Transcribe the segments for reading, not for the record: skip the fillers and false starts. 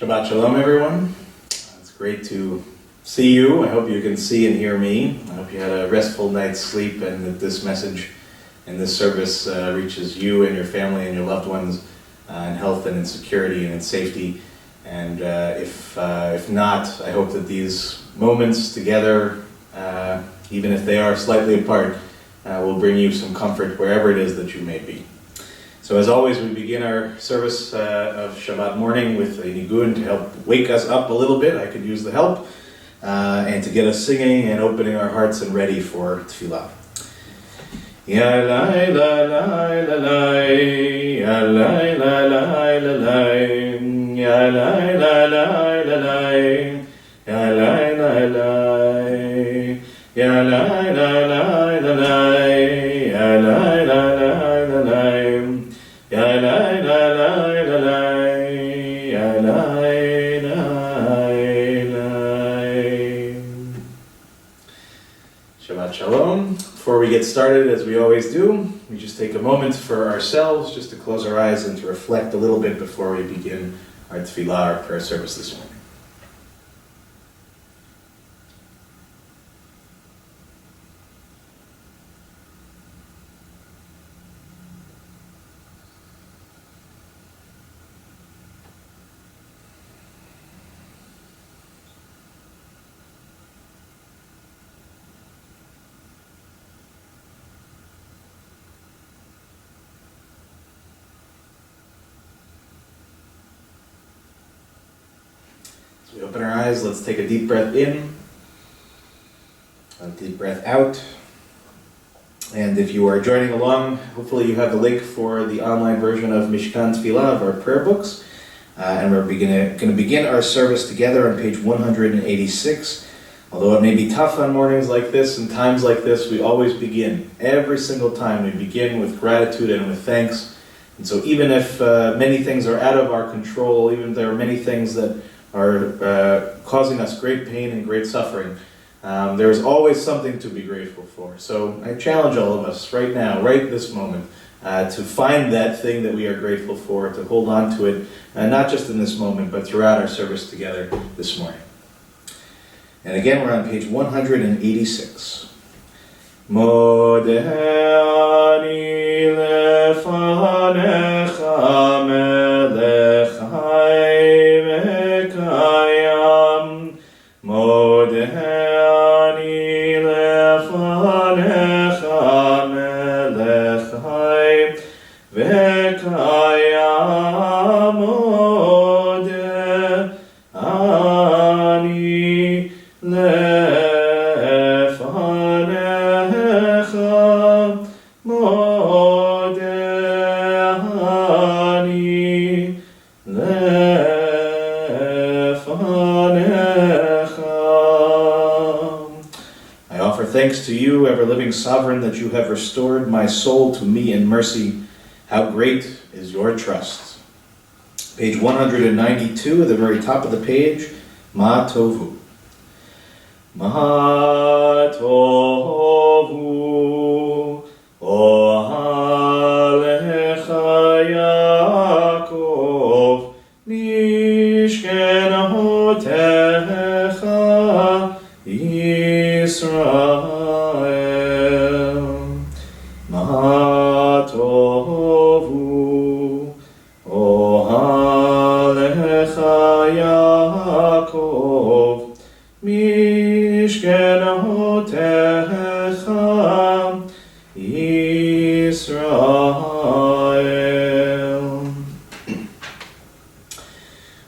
Shabbat Shalom, everyone. It's great to see you. I hope you can see and hear me. I hope you had a restful night's sleep and that this message and this service reaches you and your family and your loved ones in health and in security and in safety. And if not, I hope that these moments together, even if they are slightly apart, will bring you some comfort wherever it is that you may be. So as always, we begin our service of Shabbat morning with a nigun to help wake us up a little bit. I could use the help. And to get us singing and opening our hearts and ready for tefillah. Ya lai la lai la lai, ya lai la lai la lai, ya lai la lai la lai, ya lai la lai, ya lai la lai la lai, ya lai la lai la lai, ya lai la lai la lai, ya lai la. Shabbat Shalom. Before we get started, as we always do, we just take a moment for ourselves, just to close our eyes and to reflect a little bit before we begin our tefillah, our prayer service this morning. We open our eyes, let's take a deep breath in, a deep breath out. And if you are joining along, hopefully you have the link for the online version of Mishkan Tefillah, of our prayer books. And we're going to begin our service together on page 186. Although it may be tough on mornings like this and times like this, we always begin. Every single time we begin with gratitude and with thanks. And so even if many things are out of our control, even if there are many things that are causing us great pain and great suffering, there is always something to be grateful for. So I challenge all of us right now, right this moment, to find that thing that we are grateful for, to hold on to it, not just in this moment, but throughout our service together this morning. And again, we're on page 186. Modeh ani lefanecha melech hayim ekayam. Modeh ani lefanecha melech hayim ekayam. Modeh ani lefanecha, modeh ani lefanecha. I offer thanks to you, ever-living sovereign, that you have restored my soul to me in mercy. How great is your trust. Page 192, at the very top of the page, Ma Tovu. Ma Tovu, Ohalecha Yaakov, Mishkenahotecha Yisrael. Ma Tovu, Ohalecha Yaakov, Mishkenahotecha Yisrael.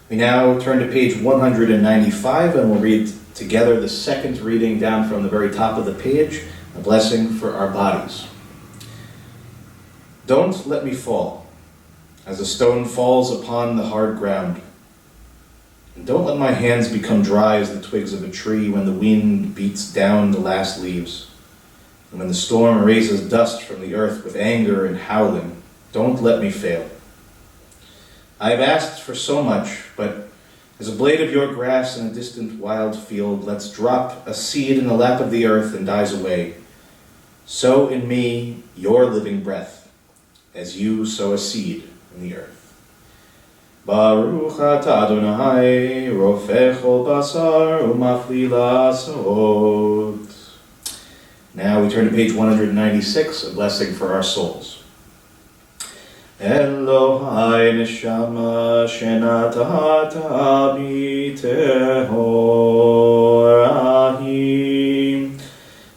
We now turn to page 195 and we'll read together the second reading down from the very top of the page, a blessing for our bodies. Don't let me fall, as a stone falls upon the hard ground. And don't let my hands become dry as the twigs of a tree when the wind beats down the last leaves. And when the storm raises dust from the earth with anger and howling, don't let me fail. I have asked for so much, but as a blade of your grass in a distant wild field lets drop a seed in the lap of the earth and dies away, so in me your living breath, as you sow a seed in the earth. Baruch atah Adonai, rofech kol basar umafli la'asot. Now we turn to page 196, a blessing for our souls. Elohai neshama shenatata bi tehorahim.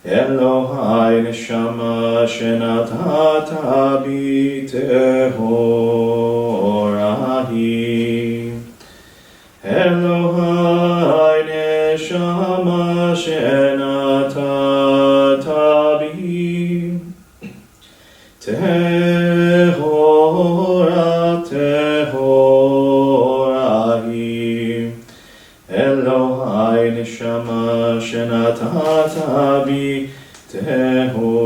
Elohai neshama shenatata bi tehorahim. Elohai neshama shenatata bi tehorahim. Elohai neshama shenatata bi tehorahim.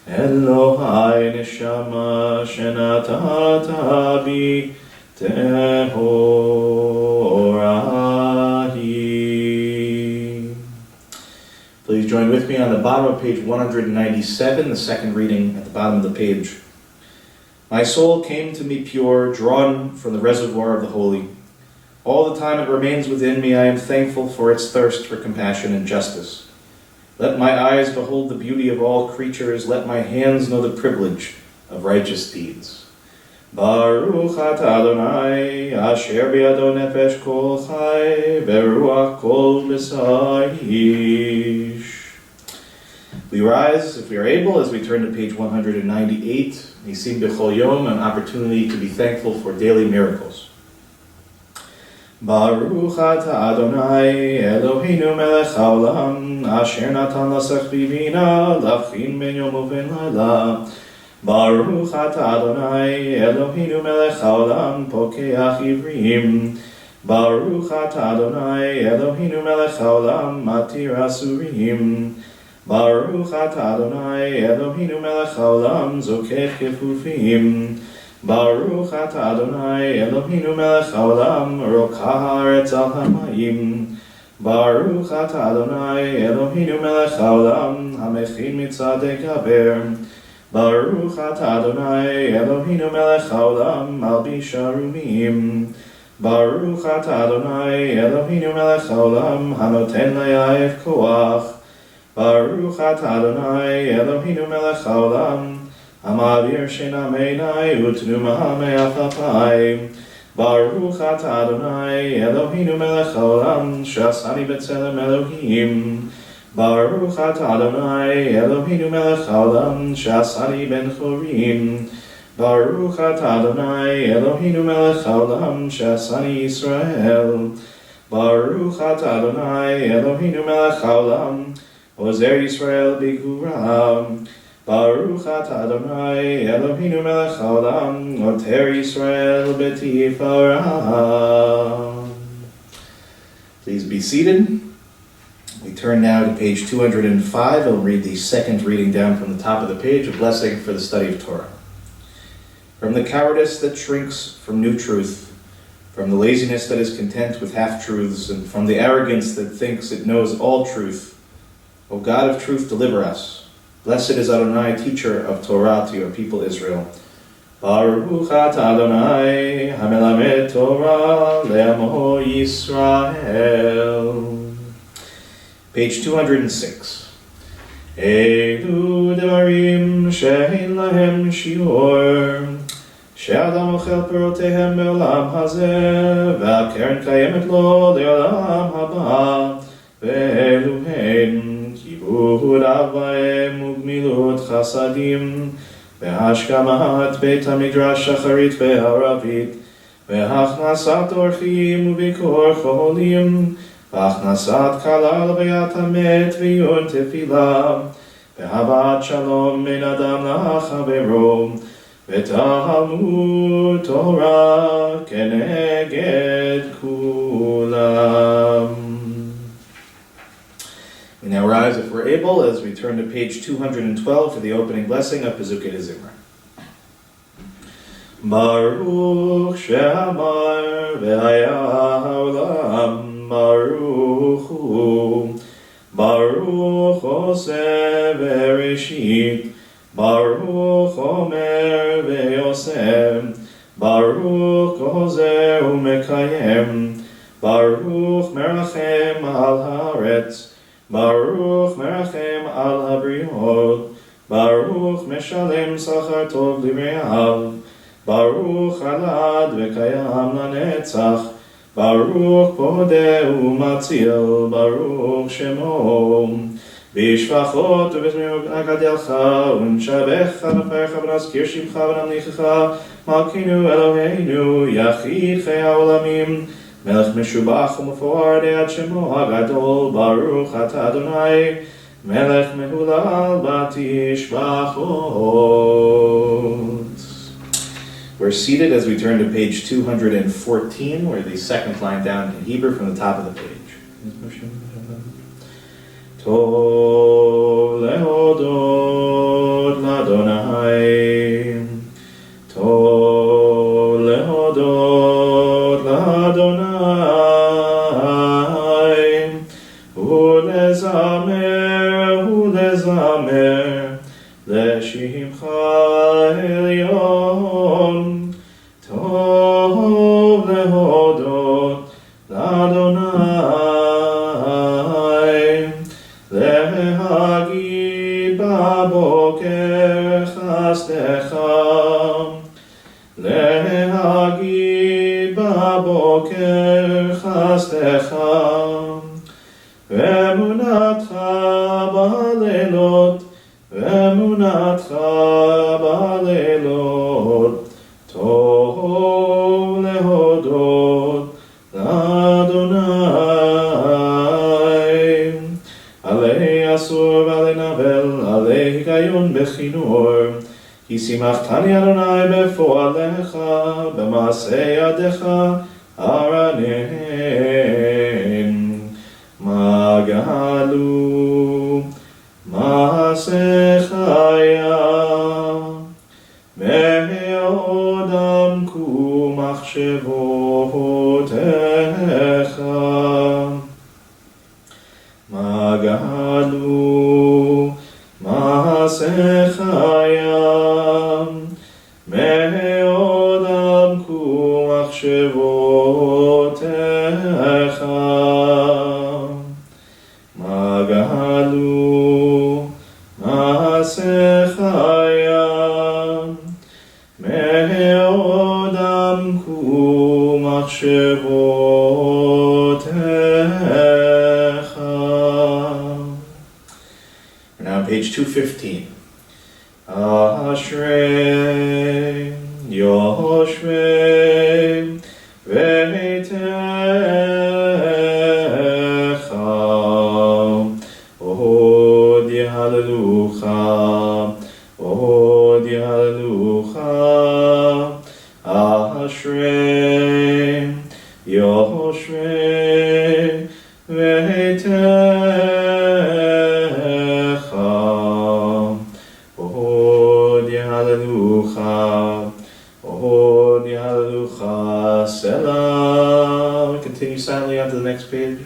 Elohai neshama shenatata bi tehorahim. Please join with me on the bottom of page 197, the second reading at the bottom of the page. My soul came to me pure, drawn from the reservoir of the holy. All the time it remains within me, I am thankful for its thirst for compassion and justice. Let my eyes behold the beauty of all creatures. Let my hands know the privilege of righteous deeds. Baruch atah Adonai, asher biado nefesh kol chai, beruach kol b'saish. We rise, if we are able, as we turn to page 198, Nisim b'chol yom, an opportunity to be thankful for daily miracles. Baruch atah Adonai, Eloheinu melech haolam, asher natan lasach bivina, lavchin ben yom uven laila. Baruch atah Adonai, Eloheinu melech haolam, pokeach ivrim. Baruch atah Adonai, Eloheinu melech haolam, matir asurim. Baruch atah Adonai, Eloheinu melech haolam, zokech kefufim. Baruch atah Adonai, Eloheinu melech haolam, rokah haaretz al hamayim. Baruch atah Adonai, Eloheinu melech haolam, hamechin mitzadei gaber. Baruch atah Adonai, Eloheinu melech haolam, malbish arumim. Baruch atah Adonai, Eloheinu melech haolam, hanoten layaev koach. Baruch atah Adonai, Eloheinu melech haolam, hamavir shena meinai utnuma me'achapai. Baruch atah Adonai, Eloheinu melech haolam, shasani b'tzelem Elohim. Baruch atah Adonai, Eloheinu melech haolam, shasani ben chorim. Baruch atah Adonai, Eloheinu melech haolam, shasani Yisrael. Baruch atah Adonai, Eloheinu melech haolam, ozer Yisrael b'gvura. Baruch atah Adonai, Eloheinu melech haolam, oter Yisrael b'tifara. Please be seated. We turn now to page 205. I'll read the second reading down from the top of the page, a blessing for the study of Torah. From the cowardice that shrinks from new truth, from the laziness that is content with half-truths, and from the arrogance that thinks it knows all truth, O God of truth, deliver us. Blessed is Adonai, teacher of Torah to your people Israel. Baruch atah Adonai, hamelamed Torah le'amo Yisrael. Page 206. Elu devarim she'ein lahem shiur, she'adam ochel perotehem be'olam hazeh, ve'akeren kayemet lo le'olam haba, ve'elu hein kibud avaim ugmilut chasadim, ve'hashkamat beit hamidrash shacharit ve'aravit, ve'hachnasat orchim u'bikor cholim, והכנסת כלה לביאת המת ועיון תפילה, והבאת שלום בין אדם לחברו, ותלמוד תורה כנגד כולם. We now rise, if we're able, as we turn to page 212 for the opening blessing of Pezukei Zimra. Baruch she'amar ve'haya ha'olam Baruch Hu, Baruch Oseh Bereshit, Baruch Omer ve'yosem, Baruch Gozer u'mekayem, Baruch merachem al haaretz, Baruch merachem al habriot, Baruch meshalem sachar tov livreav, Baruch alad ve'kayam lanetzach, Baruch podeh u'matzil, Baruch shemo. Bishvachot u'bezmiut agadilcha, u'nshabecha v'percha v'nazkir shimcha v'namlichecha, Malkinu Eloheinu, Yachid Chei HaOlamim, Melech Meshubach u'Mefoar De'ad Shemo HaGadol, Baruch Ata Adonai, Melech Mehulal Batishvachot. We're seated as we turn to page 214, or the second line down in Hebrew from the top of the page. Tov lehodot l'Adonai, Tov lehodot l'Adonai, ulezamer l'shimcha elyon, Tov lehodot l'Adonai, lehagid baboker chasdecha, lehagid baboker chasdecha, ve'emunatcha ba'alelot, ve'emunatcha ba'alelot, tov lehodot l'Adonai. Alei asur v'alei navel, alei hikayon bechinur, כי שימחתני אדוני בפועלך, במעשה ידיך ארנן. מה גלו מעשיך היה, מאוד עמקו מחשבותיך. מה גלו מעשיך היה, מאוד עמקו מחשבותיך. מה גלו מעשיך היה, מאוד עמקו מחשבותיך. We're now on page 215. Ashrei Yoshvei Veitecha, Od Yehalelucha, Od Yehalelucha. Ashrei Yoshvei Veitecha, Selah. Continue silently on to the next page.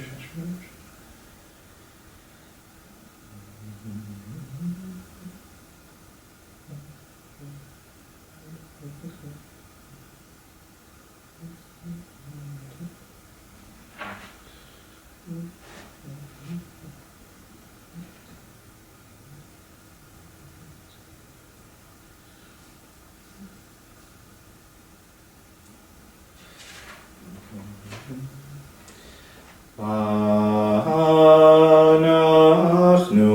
Anachnu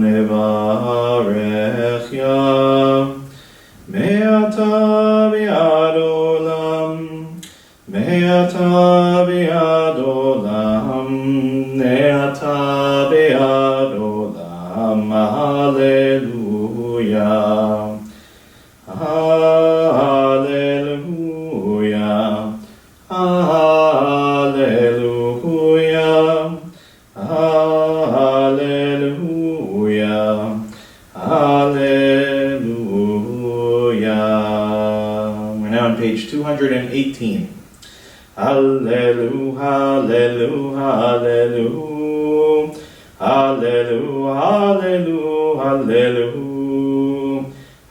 nevarech ya, me'ata v'ad olam, me'ata v'ad olam, me'ata v'ad olam. Hallelujah, hallelujah, hallelujah, hallelujah, hallelujah. We're now on page 218. Hallelujah, hallelujah, hallelujah, hallelujah, hallelujah,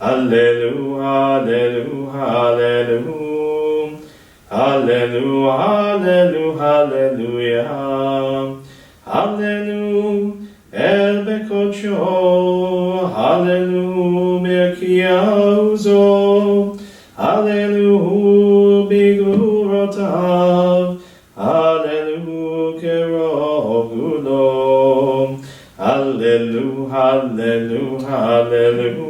Hallelujah, hallelujah, hallelujah, hallelujah, hallelujah, el bekocho, hallelujah, merkiauzo, hallelujah, bigurotav, hallelujah, kerogulo, hallelujah, hallelujah, hallelujah.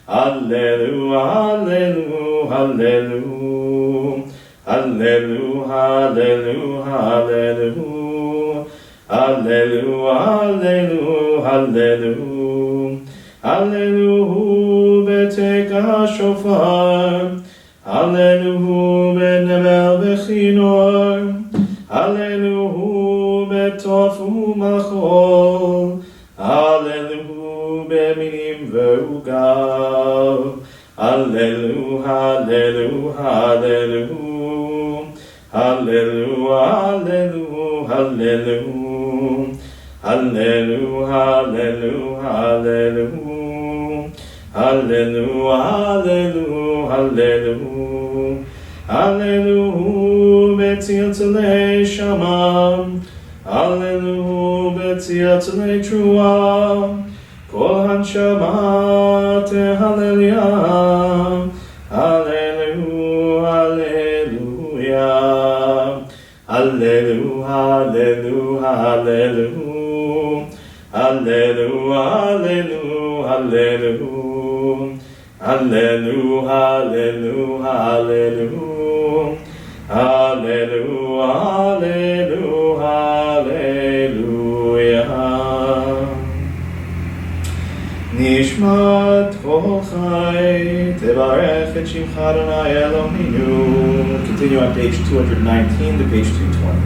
Hallelujah, hallelujah, hallelujah, hallelujah, hallelujah, hallelujah, hallelujah, hallelujah, hallelujah, beteka shofar, hallelujah, benebel bechinor, hallelujah, betofu machol, hallelujah, beminim ve'ugav, hallelujah, hallelujah, hallelujah, hallelujah, hallelujah, hallelujah, hallelujah, hallelujah, hallelujah, hallelujah, hallelujah, betziltelei shamam, hallelujah, betziltelei truah, kol hanshama tehallelujah, hallelujah, hallelujah, hallelujah, hallelujah, hallelujah, hallelujah, hallelujah, hallelujah, hallelujah, hallelujah, hallelujah, hallelujah. Nishmat kol chai tevarech et shimcha Adonai Eloheinu. Continue on page 219 to page 220.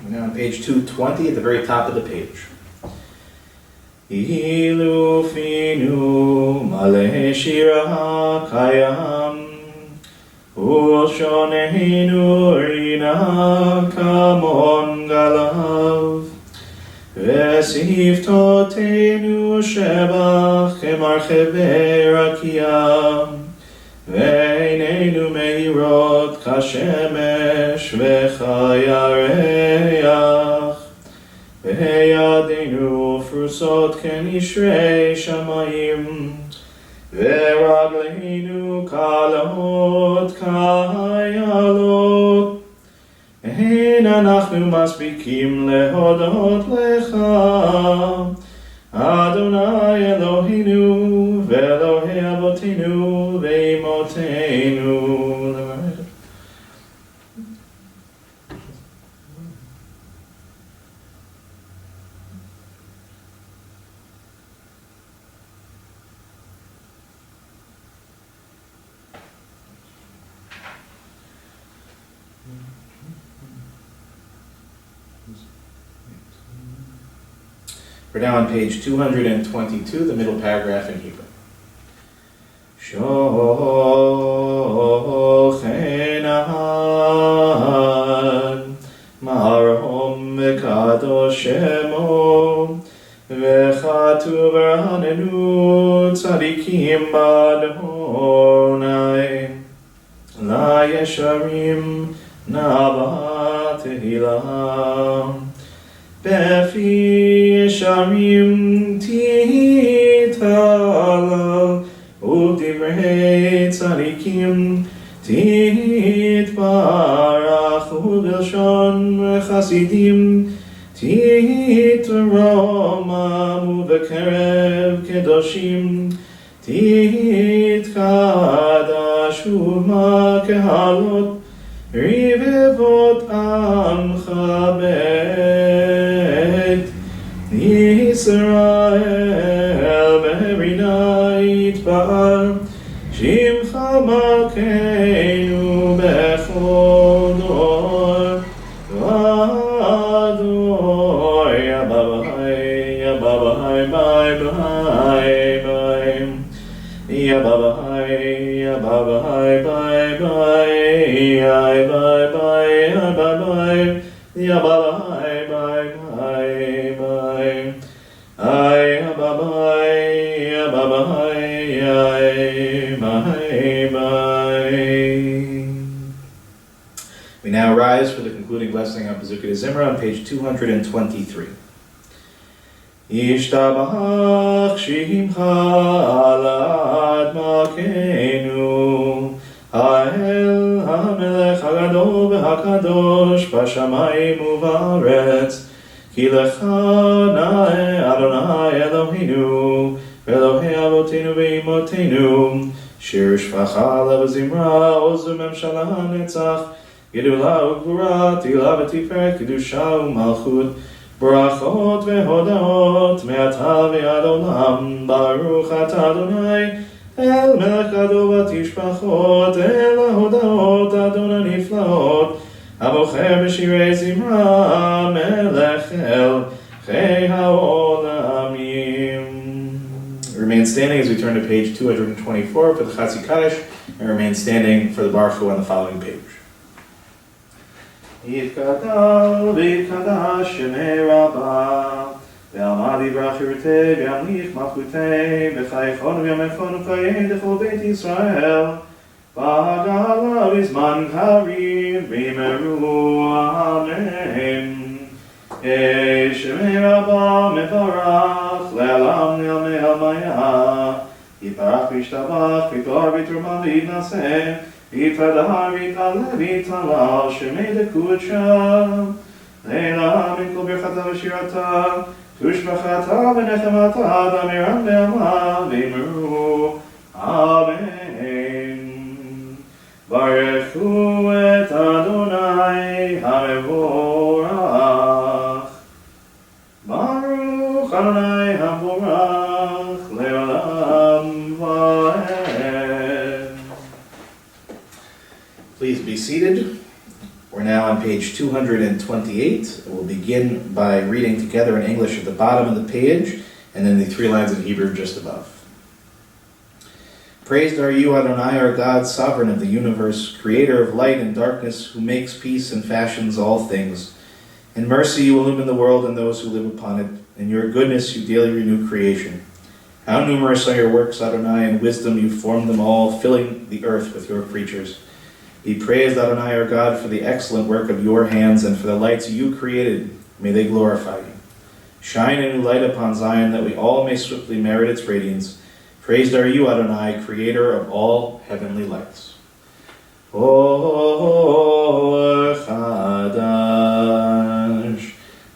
We're now on page 220 at the very top of the page. Ilu finu male shira kayam Ushonehinu rina kamon galav Vesiftotenu shebach kemarcheve rakiyam Veinenu meirot kashemesh vechayareach Veyadenu frusot kenishrei shamayim Veragleinu kalot kayalot Ein anachnu masbikim lehodot lecha Adonai Eloheinu ve'Elohei avotinu ve'imotenu. We're now on page 222, the middle paragraph in Hebrew. Shochenan marom v'kadosh shemo v'chatu v'ranenu tzadikim b'Adonai la yesharim na'ava tehillah Befi Yesharim Titala Udivrei Tzadikim Titbarach Ubelshon Chasidim Titromam Ubekerev Kedoshim Titkadash Uma Kehalot Rivevot Amcha Bet Yisrael Be'eri night Ba'al Shimcha Malkeinu Bechol Dor V'ador Yababai Yababai Bye Bye Bye Yababai Yababai bye bye bye, bye bye bye, bye bye, ya bye bye bye bye, I bye bye, bye bye, bye bye. We now rise for the concluding blessing on Pezukah Zimra on page 223. Yishtabach Shimcha Alad Makenu Ha'el HaMelech HaGadol VeHaKadosh B'Shamayim U'Ba'aretz Ki Lecha Na'e Adonai Eloheinu Ve'Elohei Avotenu Ve'imotenu Shir Shvacha Levazimra Ozu Memshala HaNetzach Gedula Ugvura Tila V'Tiferet Kedusha U'Malchut Brachot vehodot me'ata ve'ad olam Baruch atah Adonai El melech gadol v'tishpachot El hodot Adonai niflaot Abocher b'shirei zimra Melech el chei ha'olamim. Remain standing as we turn to page 224 for the Chatzi Kaddish, and remain standing for the Baruch Hu on the following page. יתגדל ויתקדש שמי רבה ועמד יברח ירתה וימליך מלכותי וחייכון וימכון וחיי לכל בית ישראל והגלה בזמן קריב ויאמרו אמן. שמי רבה מברך לעולם נעלמי המיה יתברך וישתבח ויתואר ויתרומה ויתנשא Yitadar Yitale Yitala Shemei Dekucha Leila Min Kol Birchata V'Shirata Tushbachata V'Nechemata Damiram Ve'ama V'Imru Amen. Barechu et Adonai HaMevorach Baruch Adonai HaMevorach Le'olam Va'ed. Please be seated. We're now on page 228. We'll begin by reading together in English at the bottom of the page, and then the 3 lines in Hebrew just above. Praised are you, Adonai, our God, sovereign of the universe, creator of light and darkness, who makes peace and fashions all things. In mercy you illumine the world and those who live upon it. In your goodness you daily renew creation. How numerous are your works, Adonai, in wisdom you formed them all, filling the earth with your creatures. Be praised, Adonai, our God, for the excellent work of your hands and for the lights you created. May they glorify you. Shine a new light upon Zion, that we all may swiftly merit its radiance. Praised are you, Adonai, creator of all heavenly lights. Or Chadash,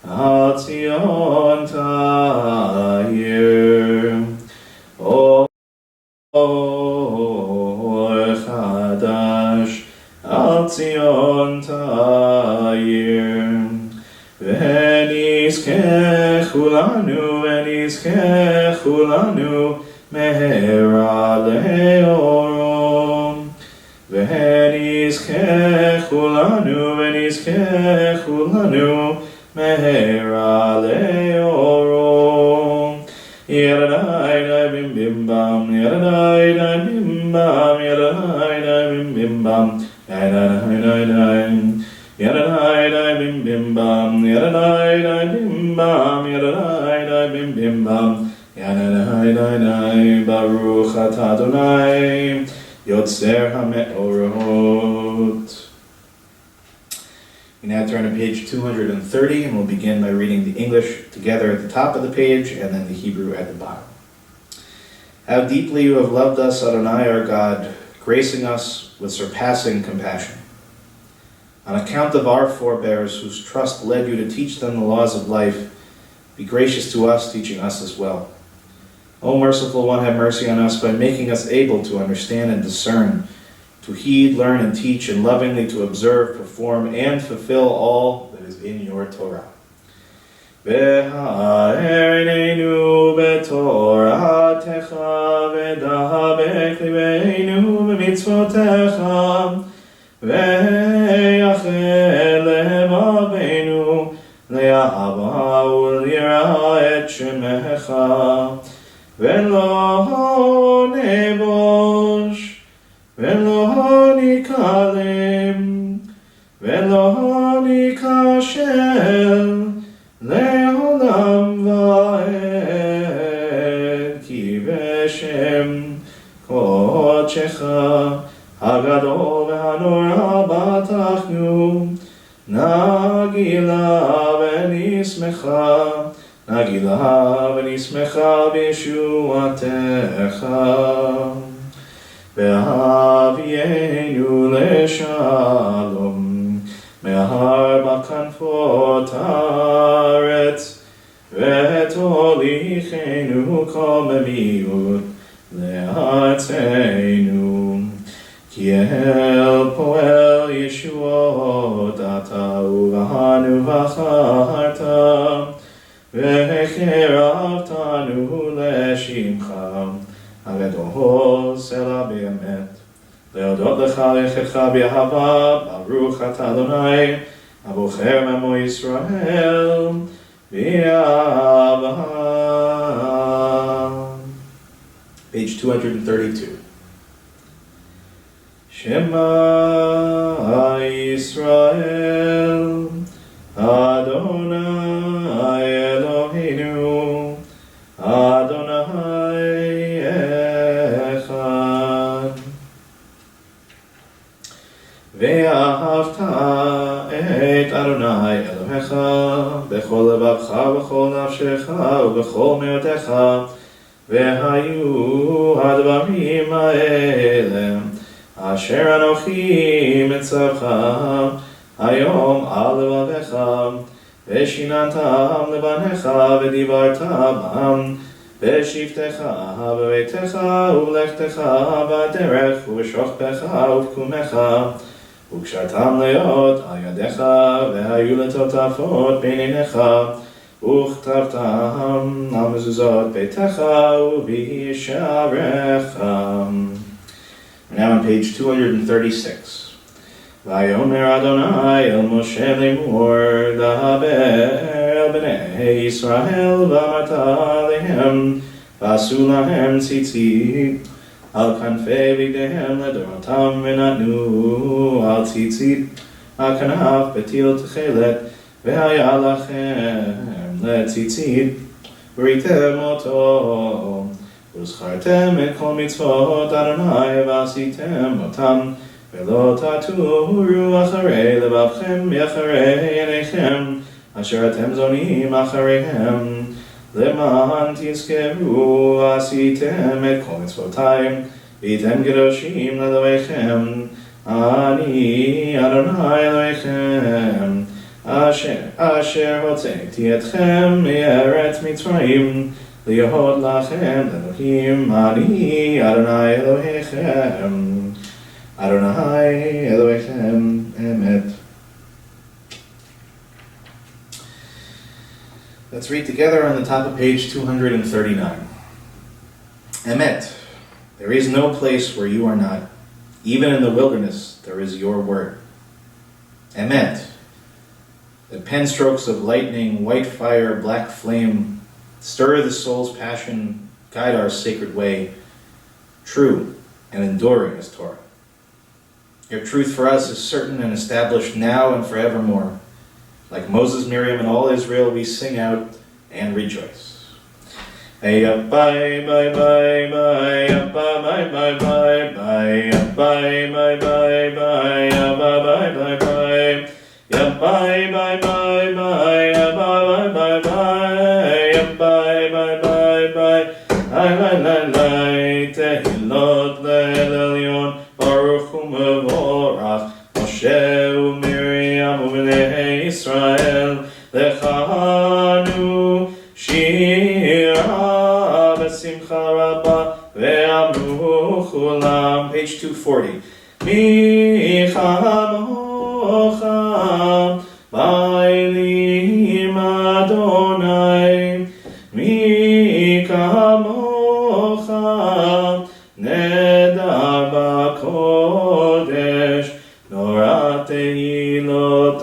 Al Tzion Ta'ir. Or Chadash, Al Tzion Ta'ir. V'nizkechu lanu mehera le'orom. V'nizkechu lanu mehera le'orom. Yadadai bim bim bam, yadadai bim bam, yadadai bim bim bam. Yadadai bim bim bam, yadadai bim bam, yadadai bim bim bam, yadadai Baruch atah Adonai Yotzer HaMe'orot. We now turn to page 230, and we'll begin by reading the English together at the top of the page and then the Hebrew at the bottom. How deeply you have loved us, Adonai our God, gracing us with surpassing compassion. On account of our forebears, whose trust led you to teach them the laws of life, be gracious to us, teaching us as well. O merciful one, have mercy on us by making us able to understand and discern, to heed, learn, and teach, and lovingly to observe, perform, and fulfill all that is in your Torah. V'ha'erinenu b'toratecha v'dahabek libeinu b'mitzvotecha v'yachel le'mabenu le'ahava u'l'yira et shemecha v'lo nebosh v'lo ניכלם ולא ניכשל לעולם ועד, כי בשם קודשך הגדול והנורא בטחנו, נגילה ונשמחה, נגילה ונשמחה בישועתך. והביאנו לשלום מהר בכנפות הארץ, ותוליכנו קוממיות לארצנו. כי אל פועל ישועות אתה ובנו בחרת, והקרבתנו לשמך הגדול סלע באמת. להודות לך לכתך באהבה, ברוך אתה אדוני הבוחר מעמו ישראל באהבה. Page 232. Shema Yisrael Adonai Eloheinu Adonai Echad. ואהבת את אדוני אלוהיך בכל לבבך ובכל נפשך ובכל מאודך, והיו הדברים האלה אשר אנוכי מצווך היום על לבביך, ושיננתם לבניך ודיברת בם בשבתך בביתך ובלכתך בדרך ובשוכבך ובקומך, וקשרתם להיות על ידיך והיו לטוטפות בין עיניך, וכתבתם על מזוזות ביתך ובשעריך. Now on page 236. ויאמר אדוני אל משה לאמור, דבר אל בני ישראל ואמרת עליהם, ועשו להם ציצית על כנפי בגדיהם לדורותם, ונתנו על ציצית הכנף בטיל תכלת, והיה לכם לציצית וראיתם אותו, וזכרתם את כל מצוות אדוני ועשיתם אותם, ולא תטורו אחרי לבבכם מאחרי עיניכם אשר אתם זונים אחריהם, למען תזכרו עשיתם את כל מצוותיי והייתם קדושים לאלוהיכם. אני אדוני אלוהיכם אשר הוצאתי אתכם מארץ מצרים להיות לכם אלוהים. אני אדוני אלוהיכם, אדוני אלוהיכם אמת. Let's read together on the top of page 239. Emet, there is no place where you are not. Even in the wilderness there is your word. Emet, the pen strokes of lightning, white fire, black flame, stir the soul's passion, guide our sacred way. True and enduring is Torah. Your truth for us is certain and established now and forevermore. Like Moses, Miriam, and all Israel, we sing out and rejoice. Bye bye bye bye bye bye bye bye bye bye bye bye bye bye bye bye bye bye. Bye bye bye bye bye bye bye bye bye bye bye. Tehilot le'elyon baruch u'mevorach Moshe u'Miriam u'bnei Yisrael lechanu shira v'simcha rabba ve'amru chulam. Page 240. Michamocha ba'elim Adonai, Mikamocha nedar b'kodesh, Nora tehilot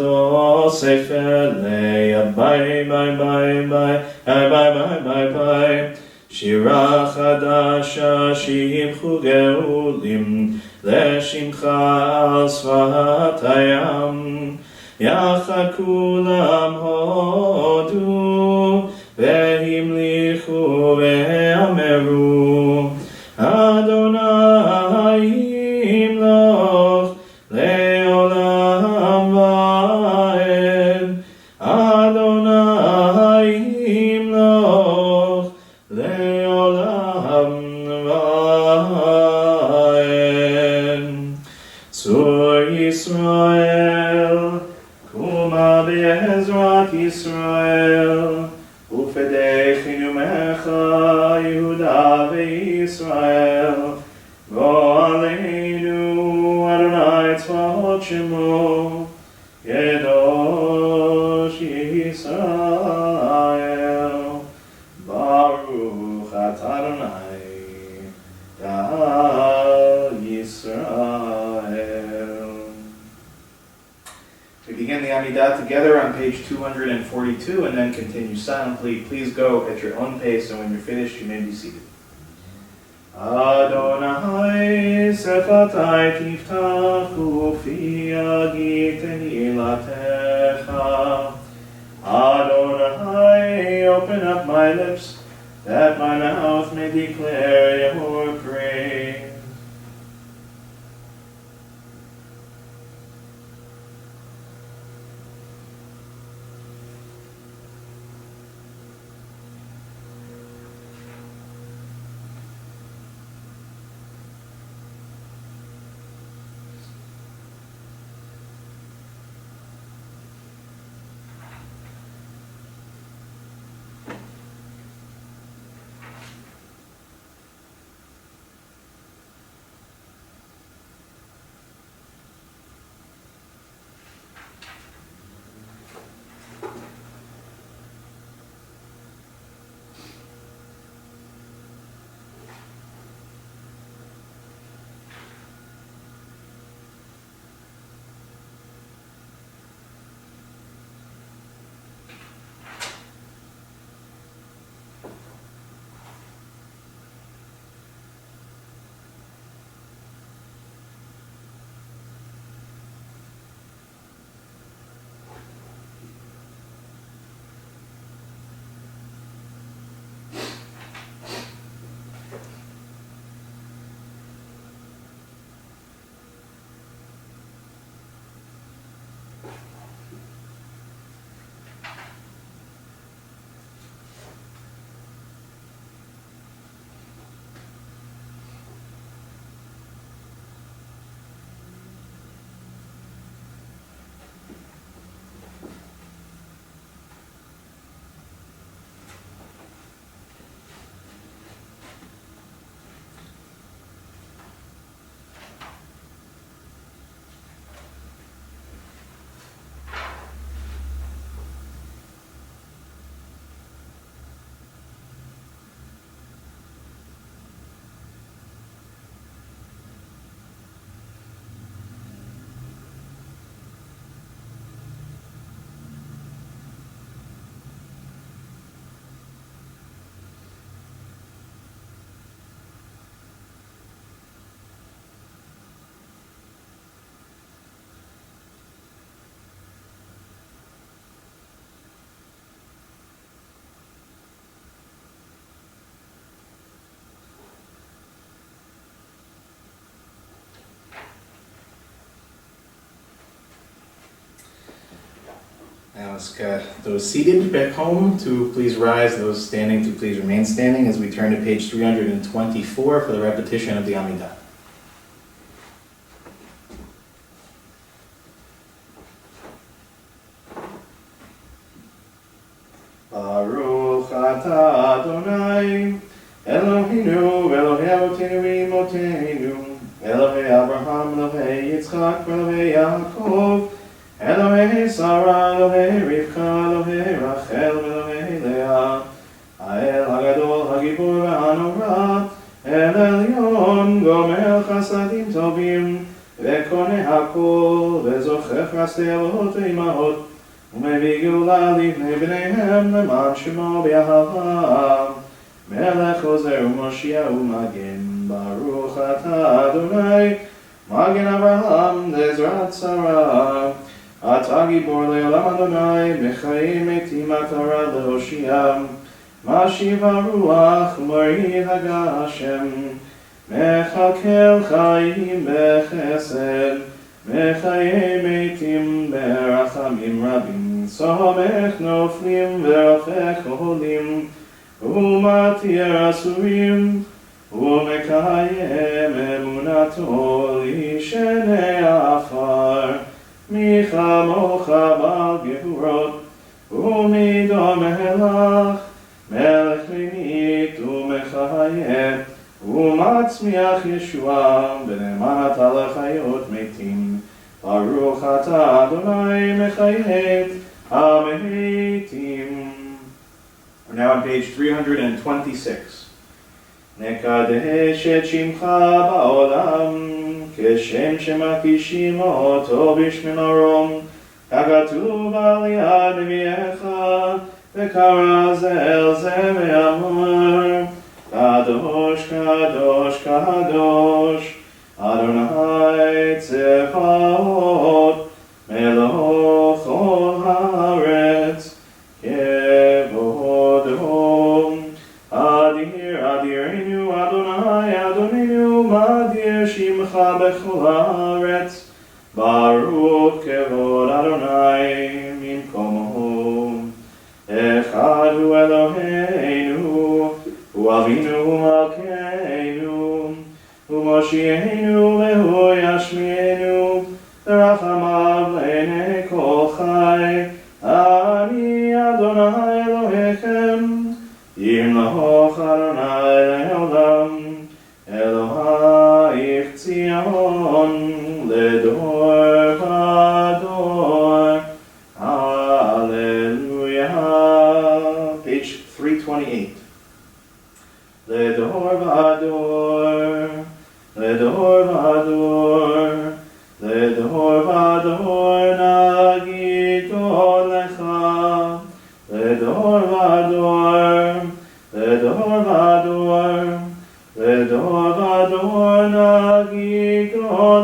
sefer le'ya. Bye bye bye bye bye bye bye bye. Shira chadasha shimchu geulim לשמחה על שפת הים. יחד כולם הודו, והמליכו ואמרו, אדוני ימלוך לעולם ועד. אדוני ימלוך לעולם ועד. צור ישראל, קומה בעזרת ישראל, ופדחנו ממך יהודה וישראל. גואלנו אדוני צבאות שמו, קדוש ישראל. ברוך אתה אדוני גאל ישראל. We begin the Amidah together on page 242 and then continue silently. Please go at your own pace, and when you're finished, you may be seated. Adonai sefatai tiftach ufi agit tehillatcha. Adonai, open up my lips, that my mouth may declare your praise. I ask those seated back home to please rise, those standing to please remain standing as we turn to page 324 for the repetition of the Amidah. Baruch atah Adonai, Eloheinu, Elohei Avotenu v'Imotenu, Elohei Abraham, Elohei Yitzchak, Elohei Yaakov, Elohei Sarah, Elohei Rivka, Elohei Rachel, Elohei Leah, Ha'el HaGadol, HaGibor v'Hanora, El Elyon, Gomer Chasadim Tovim, V'Koneh HaKol, V'Zochech Rasei Avot V'Imahot, U'Mevii Geula Livnei Bneihem, Leman Shemo B'Yahava, Melech Ozer U'Moshiach U'Magen, Baruch atah Adonai, Magen Avraham Nezrat Sarah אתה גיבור לעולם אדוני, מחיי מתים אתה רד להושיע, משיב הרוח ומוריד הגשם, מחכה חיים בחסד, מחיי מתים ברחמים רבים, סומך נופלים ורופא כהולים, ומתיר אסורים, ומקיים אמונתו לישני עפר. מי כמוך בעל גבורות ומדום מלך, מלך ממית ומחיה ומצמיח ישועה, ונאמן אתה לחיות מתים. ברוך אתה אדוני מחיה המתים. We're now on page 326. נקדש את שמך בעולם, כשם שמקישים אותו בשמי מרום, ככתוב על יד נביאך, וקרא זה אל זה ואמר, קדוש קדוש קדוש, אדוני צבאות, מלוך כל הארץ, כבודו. אדיר אדירנו אדוני אדוננו, מדיר שמך בכל הארץ, ברוך כבוד אדוני ממקומו. אחד הוא אלוהינו, הוא אבינו ומלכנו, הוא מושיענו והוא ישמיענו, ורחמיו לעיני כל חי. אני אדוני אלוהיכם, ימלוך אדוני לעולם, אלוהיך ציון לדור ודור. Hallelujah. Page 328. לדור ודור, לדור ודור, לדור ודור נגיד לך, לדור ודור, לדור ודור, לדור ודור נגיד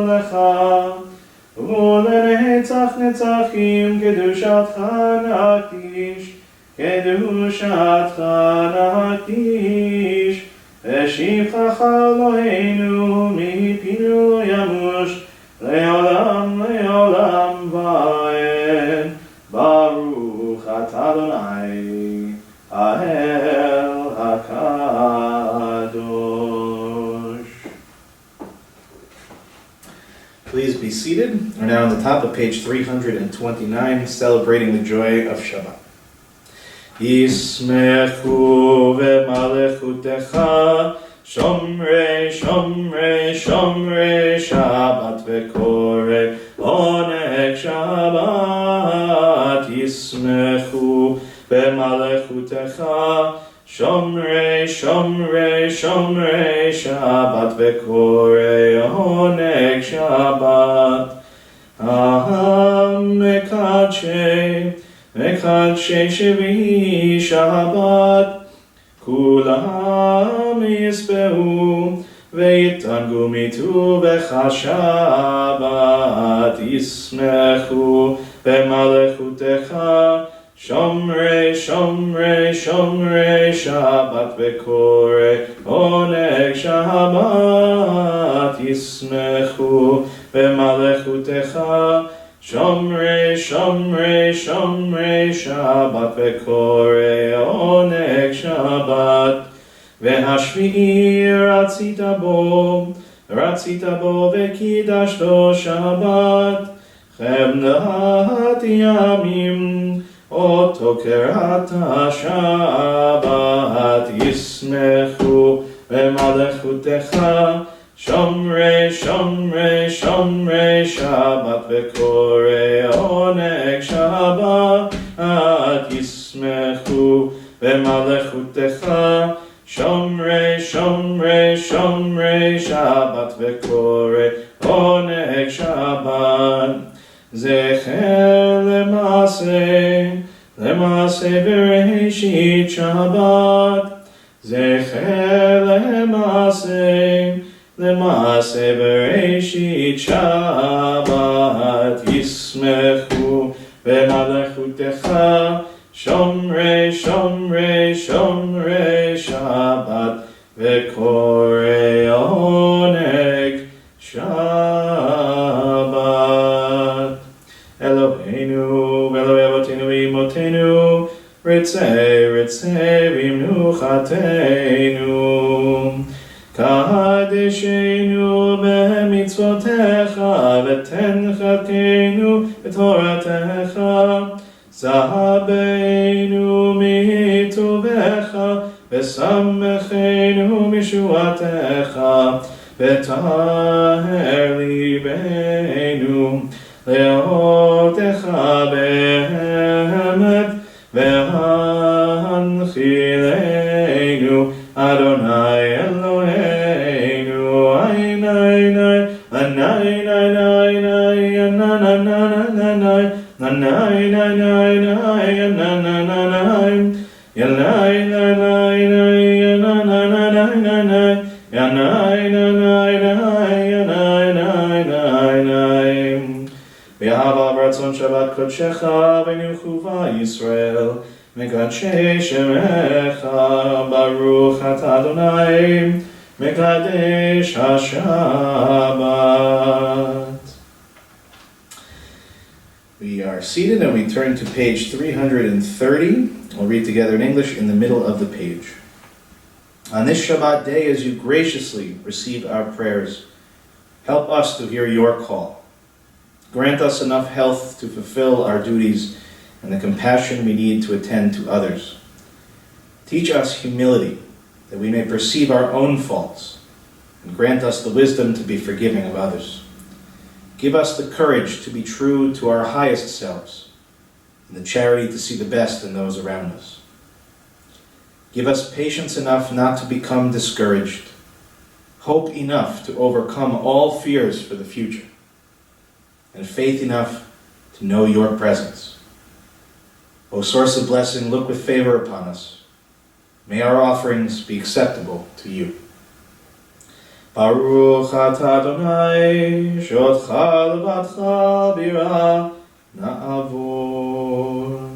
לך, ולנצח נצחים קדושתך נקדיש, קדושתך נקדיש, ושבחך אלוהינו מפינו לא ימוש, לעולם לעולם ועד. ברוך אתה אדוני האל הקדוש. Please be seated. We're now on the top of page 329, celebrating the joy of Shabbat. ישמחו במלכותך שומרי שומרי שומרי שבת וקורא עונג שבת. ישמחו במלכותך שומרי שומרי שומרי שבת וקורא עונג שבת. מקדשי שביעי שבת, כולם יספרו ויתענגו מטובך שבת. ישמחו במלכותך שומרי שומרי שומרי שבת וקורא עונג שבת. ישמחו במלכותך שומרי שומרי שומרי שבת וקורא עונג שבת. והשביעי רצית בו וקידשתו שבת. חמדת ימים אותו קראת שבת. ישמחו במלכותך שומרי שומרי שומרי שבת וקורא עונג שבת. ישמחו במלכותך שומרי שומרי שומרי שבת וקורא עונג שבת. זכר למעשה בראשית שבת, זכר למעשה למעשה בראשית שבת ישמחו במלכותך שומרי שומרי שומרי שבת וקוראי עונג שבת. אלוהינו ואלוהי אבותינו ואמותינו רצה רצה במנוחתנו קדשנו במצוותיך ותן חלקנו בתורתך זהבנו מטובך ושמחנו משועתך וטהר ליבנו לאהובך באמת והנחילנו אדוני אלוהינו עיני עיני עיני ואהבה ברצון שבת קודשך ונלכו ישראל מקדשי שמך ברוך אתה אדוני מקדש השבת. We are seated and we turn to page 330. We'll read together in English in the middle of the page. On this Shabbat day, as you graciously receive our prayers, help us to hear your call. Grant us enough health to fulfill our duties and the compassion we need to attend to others. Teach us humility, that we may perceive our own faults, and grant us the wisdom to be forgiving of others. Give us the courage to be true to our highest selves, and the charity to see the best in those around us. Give us patience enough not to become discouraged, hope enough to overcome all fears for the future, and faith enough to know your presence. O source of blessing, look with favor upon us. May our offerings be acceptable to you. Baruch atah Adonai, she'otcha levadcha bira na'avor.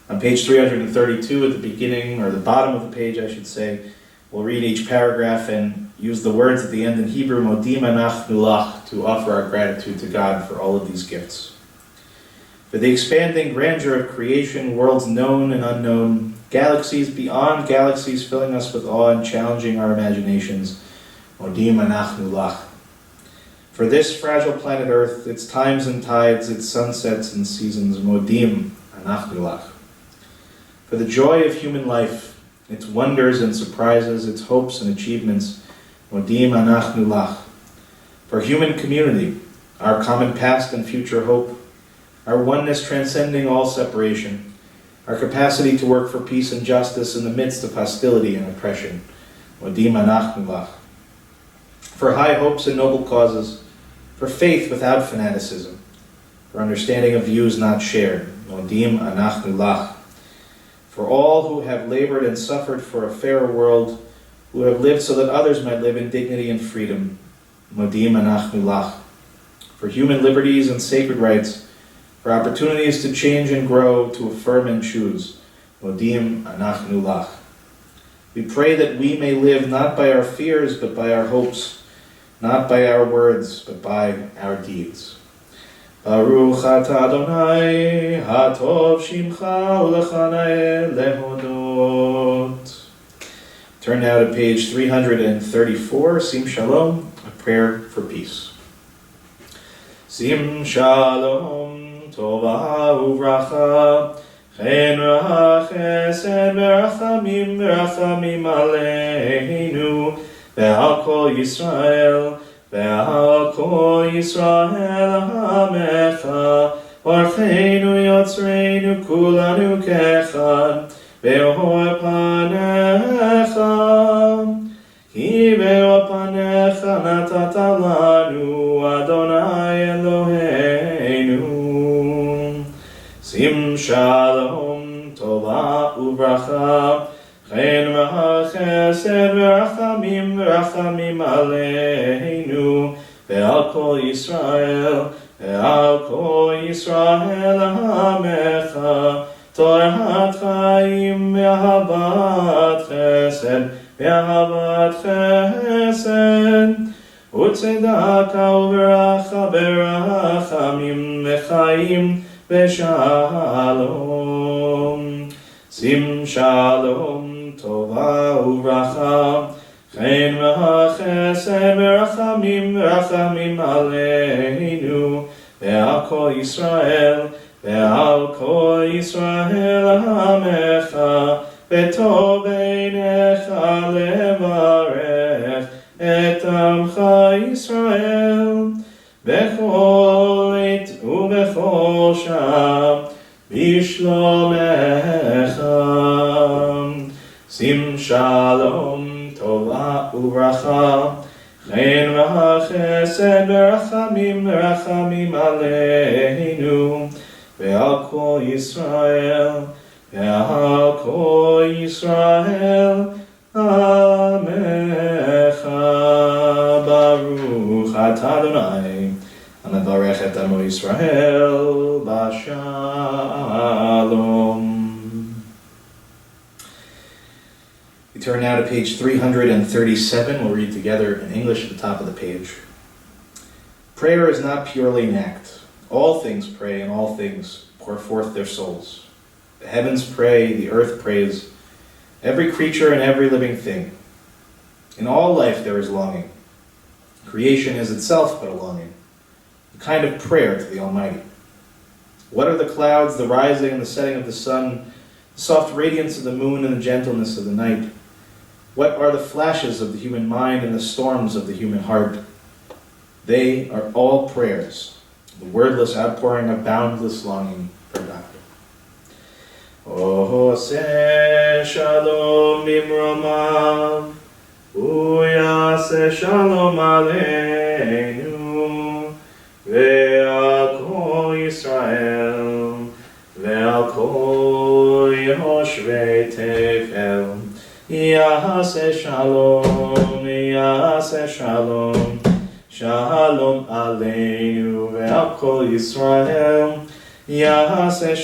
On page 332 at the beginning, or the bottom of the page I should say, we'll read each paragraph and use the words at the end in Hebrew, modim anachnu lach, to offer our gratitude to God for all of these gifts. For the expanding grandeur of creation, worlds known and unknown, galaxies beyond galaxies filling us with awe and challenging our imaginations, modim anachnu lach. For this fragile planet Earth, its times and tides, its sunsets and seasons, modim anachnu lach. For the joy of human life, its wonders and surprises, its hopes and achievements, modim anachnu lach. For human community, our common past and future hope, our oneness transcending all separation, our capacity to work for peace and justice in the midst of hostility and oppression, modim anachnu lach. For high hopes and noble causes, for faith without fanaticism, for understanding of views not shared, modim anachnu lach. For all who have labored and suffered for a fairer world, who have lived so that others might live in dignity and freedom, modim anachnu lach. For human liberties and sacred rights, for opportunities to change and grow, to affirm and choose, modim anachnu lach. We pray that we may live not by our fears, but by our hopes, not by our words, but by our deeds. Baruch atah Adonai, hatov shimcha ulechaneh lehodot. Turn now to page 334, Sim Shalom, a prayer for peace. Sim Shalom, Tova uvracha, chen chesed berachamim aleinu, ve'al kol Yisrael, ve'al kol Yisrael ha'amecha, orcheinu yotzreinu kulanu kechad, ve'ohor panecha, ki ve'ohor panecha natata lanu, Adonai Eloheinu. Sim shalom, tova uvracha, chen v'chesed v'rachamim aleinu ve'al kol Yisrael hamecha Torat chaim ve'ahavat chesed u'tzedaka u'veracha berachamim v'chaim v'shalom sim shalom tova u'vracha chen v'chesed v'rachamim aleinu ve'al kol Yisrael ve'al kol Yisrael hamecha v'tov beinecha levarech et amcha Yisrael bechol עת ובכל שעה בשלומך שים שלום טובה וברכה חן וחסד ורחמים עלינו ועל כל ישראל עמך ברוך אתה אדוני המברך את עמו ישראל בשלום. We turn now to page 337. We'll read together in English at the top of the page. Prayer is not purely an act. All things pray and all things pour forth their souls. The heavens pray, the earth prays, every creature and every living thing. In all life there is longing. Creation is itself but a longing, a kind of prayer to the Almighty. What are the clouds, the rising and the setting of the sun, the soft radiance of the moon and the gentleness of the night? What are the flashes of the human mind and the storms of the human heart? They are all prayers, the wordless outpouring of boundless longing for God. Oseh shalom bimromav, uyaseh shalom aleinu, ve'al kol Yisrael, ve'al kol Yehoshvei Tefel. Yaseh shalom, shalom aleinu ve'al kol Yisrael. Yaseh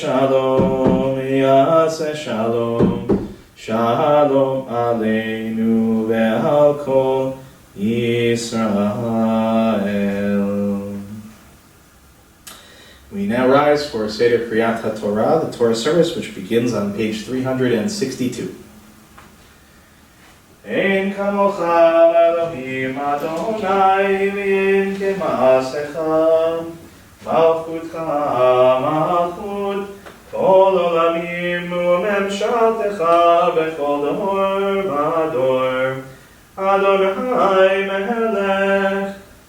shalom aleinu ve'al kol Yisrael. We now rise for Seder Kriyat HaTorah, the Torah service, which begins on page 362. אין כמוך אלוהים אדוני ואין כמעשיך מלכותך מלכות כל עולמים וממשלתך בכל דור ודור אדוני מלך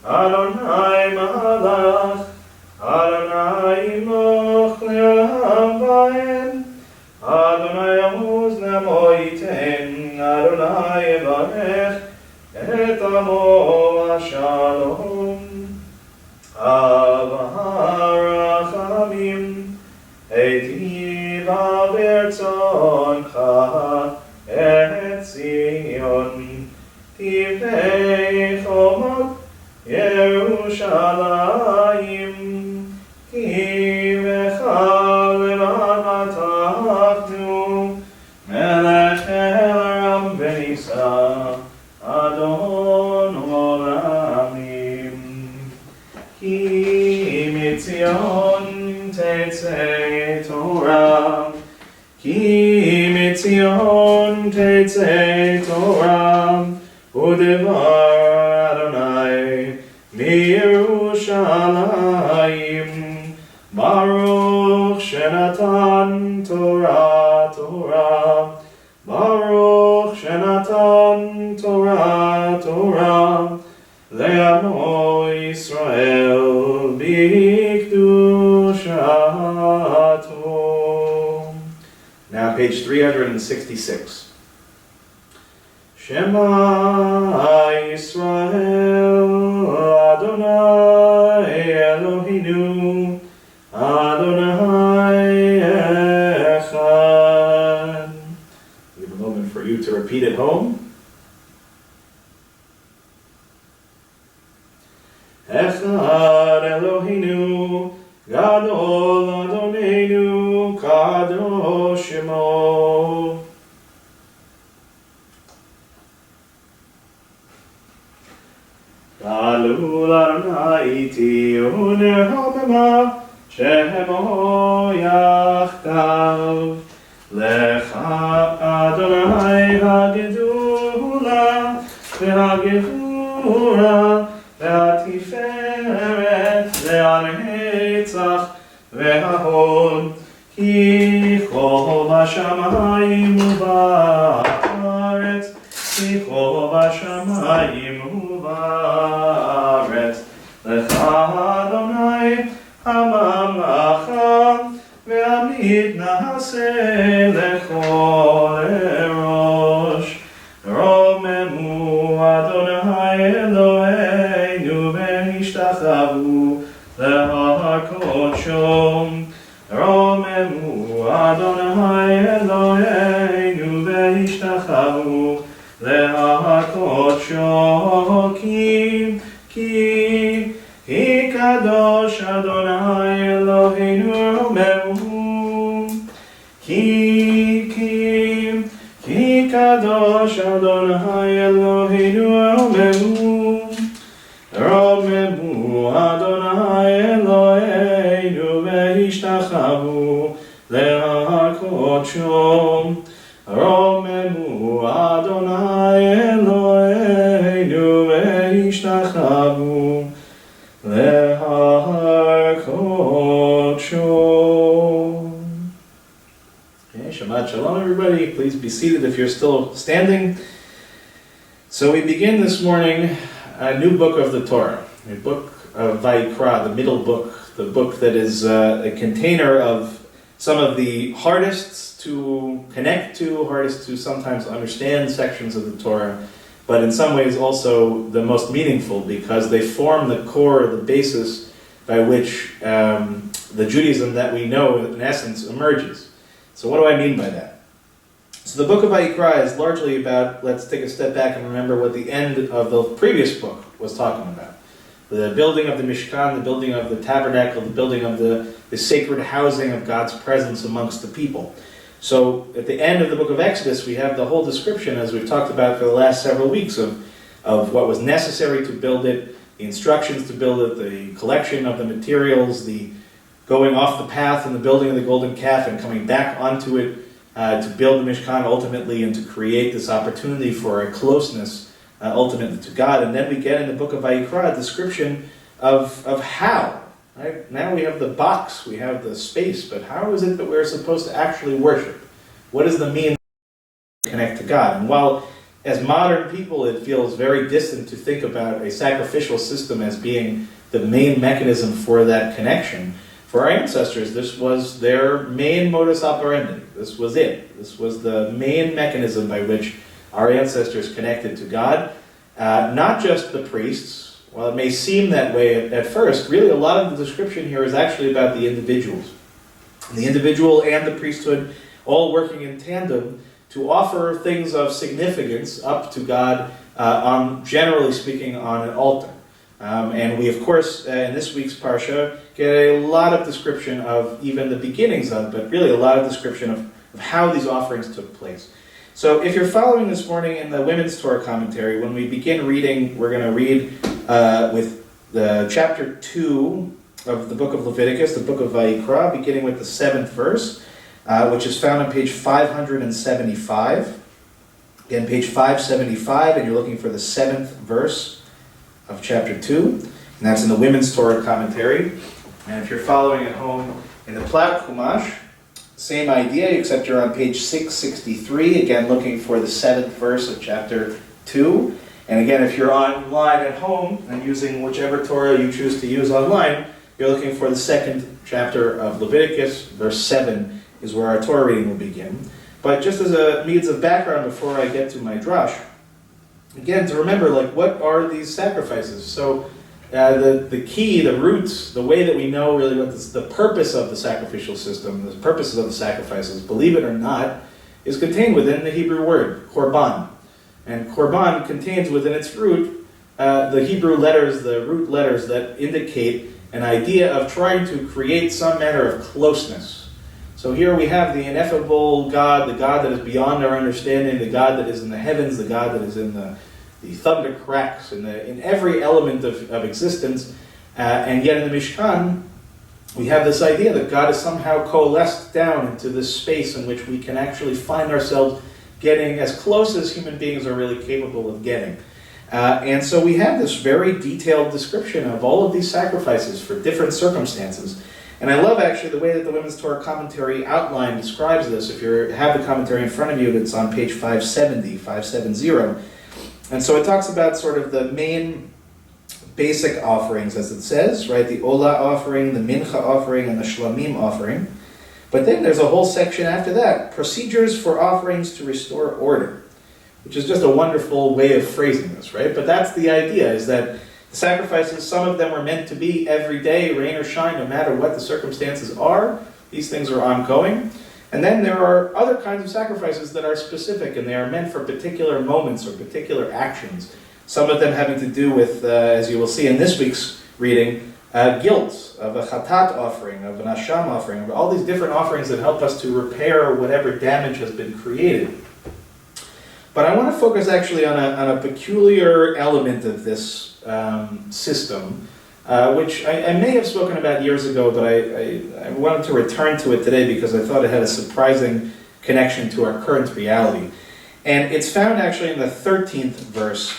אדוני מלך אדוני מלך לעולם ועד אדוני יעוז לעמו ייתן Adonai Yevarech et amo v'shalom Avarachamim eitiva v'ertzoncha et Zion tivnei chomot Yerushalayim ki v'chal levan matachnu melech Adon Olamim Ki mitzion tetzei Torah Ki mitzion tetzei Torah Udevar Adonai miYerushalayim Baruch shenatan Torah Baruch shenatan Torah le'amo Yisrael b'kedushato. Now page 366. Shema Yisrael Adonai Eloheinu Adonai Echad. We have a moment for you repeat at home. Echad Eloheinu, Gadol Adonenu, Kadosh Shemo. Galul Adonai Tioneh Hobema, Shemo Yachtav. Lecha Adonai Hagedula, V'Hagevura, V'Hatiferet, V'Hanetzach, V'Hahod, Ki Chol B'Shamayim U'Ba'aretz, Ki Chol B'Shamayim U'Ba'aretz, Lecha Adonai HaMamlacha, Ve'amid na'aseh lechol erosh. Romemu Adonai Eloheinu ve'ishtachavu lehar kodsho. Romemu Adonai Eloheinu ve'ishtachavu lehar kodsho. Ki kadosh Adonai Eloheinu romemu. Ki kadosh Adonai Eloheinu romemu. Romemu Adonai Eloheinu ve'ishtachavu lehar kodsho. Romemu Adonai Eloheinu ve'ishtachavu lehar kodsho. Okay, Shabbat Shalom, everybody. Please be seated if you're still standing. So we begin this morning a new book of the Torah, a book of Vayikra, the middle book, the book that is a container of some of the hardest to connect to, hardest to sometimes understand sections of the Torah, but in some ways also the most meaningful because they form the core, the basis by which the Judaism that we know, in essence, emerges. So what do I mean by that? So the book of Vayikra is largely about, let's take a step back and remember what the end of the previous book was talking about. The building of the Mishkan, the building of the tabernacle, the building of the sacred housing of God's presence amongst the people. So at the end of the book of Exodus, we have the whole description, as we've talked about for the last several weeks, of what was necessary to build it, the instructions to build it, the collection of the materials, the going off the path and the building of the golden calf and coming back onto it to build the Mishkan ultimately and to create this opportunity for a closeness ultimately to God. And then we get in the book of Vayikra a description of how. Right? Now we have the box, we have the space, but how is it that we're supposed to actually worship? What is the means to connect to God? And while as modern people it feels very distant to think about a sacrificial system as being the main mechanism for that connection, for our ancestors this was their main modus operandi. This was it. This was the main mechanism by which our ancestors connected to God. Not just the priests. While it may seem that way at first, really a lot of the description here is actually about the individuals. The individual and the priesthood all working in tandem to offer things of significance up to God, generally speaking, on an altar. And we, of course, in this week's Parsha, get a lot of description of even the beginnings of, but really a lot of description of how these offerings took place. So if you're following this morning in the Women's Torah commentary, when we begin reading, we're going to read with the chapter 2 of the book of Leviticus, the book of Vayikra, beginning with the 7th verse, which is found on page 575. Again, page 575, and you're looking for the 7th verse of chapter 2, and that's in the Women's Torah commentary. And if you're following at home in the Plat Chumash, same idea, except you're on page 663, again looking for the 7th verse of chapter 2. And again, if you're online at home and using whichever Torah you choose to use online, you're looking for the 2nd chapter of Leviticus, verse 7 is where our Torah reading will begin. But just as a means of background before I get to my drush, again, to remember, what are these sacrifices? So the key, the roots, the way that we know really what the purpose of the sacrificial system, the purposes of the sacrifices, believe it or not, is contained within the Hebrew word, korban. And korban contains within its root the Hebrew letters, the root letters that indicate an idea of trying to create some manner of closeness. So here we have the ineffable God, the God that is beyond our understanding, the God that is in the heavens, the God that is in the thunder cracks, in every element of existence. And yet in the Mishkan, we have this idea that God is somehow coalesced down into this space in which we can actually find ourselves getting as close as human beings are really capable of getting. And so we have this very detailed description of all of these sacrifices for different circumstances. And I love actually the way that the Women's Torah commentary outline describes this. If you have the commentary in front of you, it's on page 570. And so it talks about sort of the main basic offerings, as it says, right? The Olah offering, the Mincha offering, and the Shlamim offering. But then there's a whole section after that, procedures for offerings to restore order, which is just a wonderful way of phrasing this, right? But that's the idea, is that the sacrifices, some of them are meant to be every day, rain or shine, no matter what the circumstances are. These things are ongoing. And then there are other kinds of sacrifices that are specific, and they are meant for particular moments or particular actions. Some of them having to do with, as you will see in this week's reading, guilt, of a chatat offering, of an asham offering, of all these different offerings that help us to repair whatever damage has been created. But I want to focus actually on a peculiar element of this system, which I may have spoken about years ago, but I wanted to return to it today because I thought it had a surprising connection to our current reality. And it's found actually in the 13th verse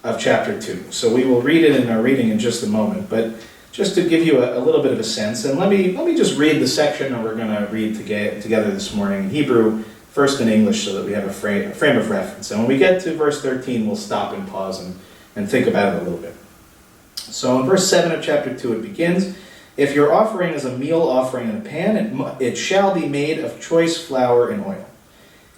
of chapter 2. So we will read it in our reading in just a moment, but just to give you a little bit of a sense, and let me just read the section that we're going to read together this morning in Hebrew, first in English, so that we have a frame of reference. And when we get to verse 13, we'll stop and pause and think about it a little bit. So in verse 7 of chapter 2, it begins, "If your offering is a meal offering in a pan, it shall be made of choice flour and oil.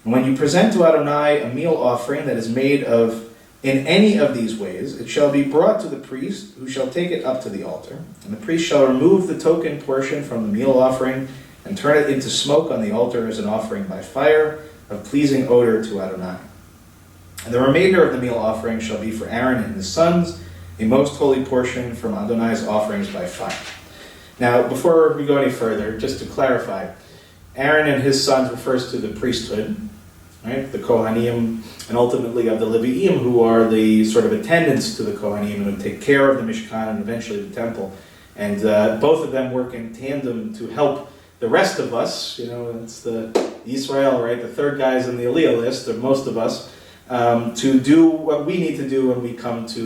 And when you present to Adonai a meal offering that is made of in any of these ways, it shall be brought to the priest, who shall take it up to the altar. And the priest shall remove the token portion from the meal offering and turn it into smoke on the altar as an offering by fire of pleasing odor to Adonai. And the remainder of the meal offering shall be for Aaron and his sons, a most holy portion from Adonai's offerings by fire." Now, before we go any further, just to clarify, Aaron and his sons refers to the priesthood, right? The Kohanim, and ultimately of the Levi'im, who are the sort of attendants to the Kohanim and who take care of the Mishkan and eventually the temple. And both of them work in tandem to help the rest of us. It's the Israel, right? The third guys in the Aliyah list of most of us, to do what we need to do when we come to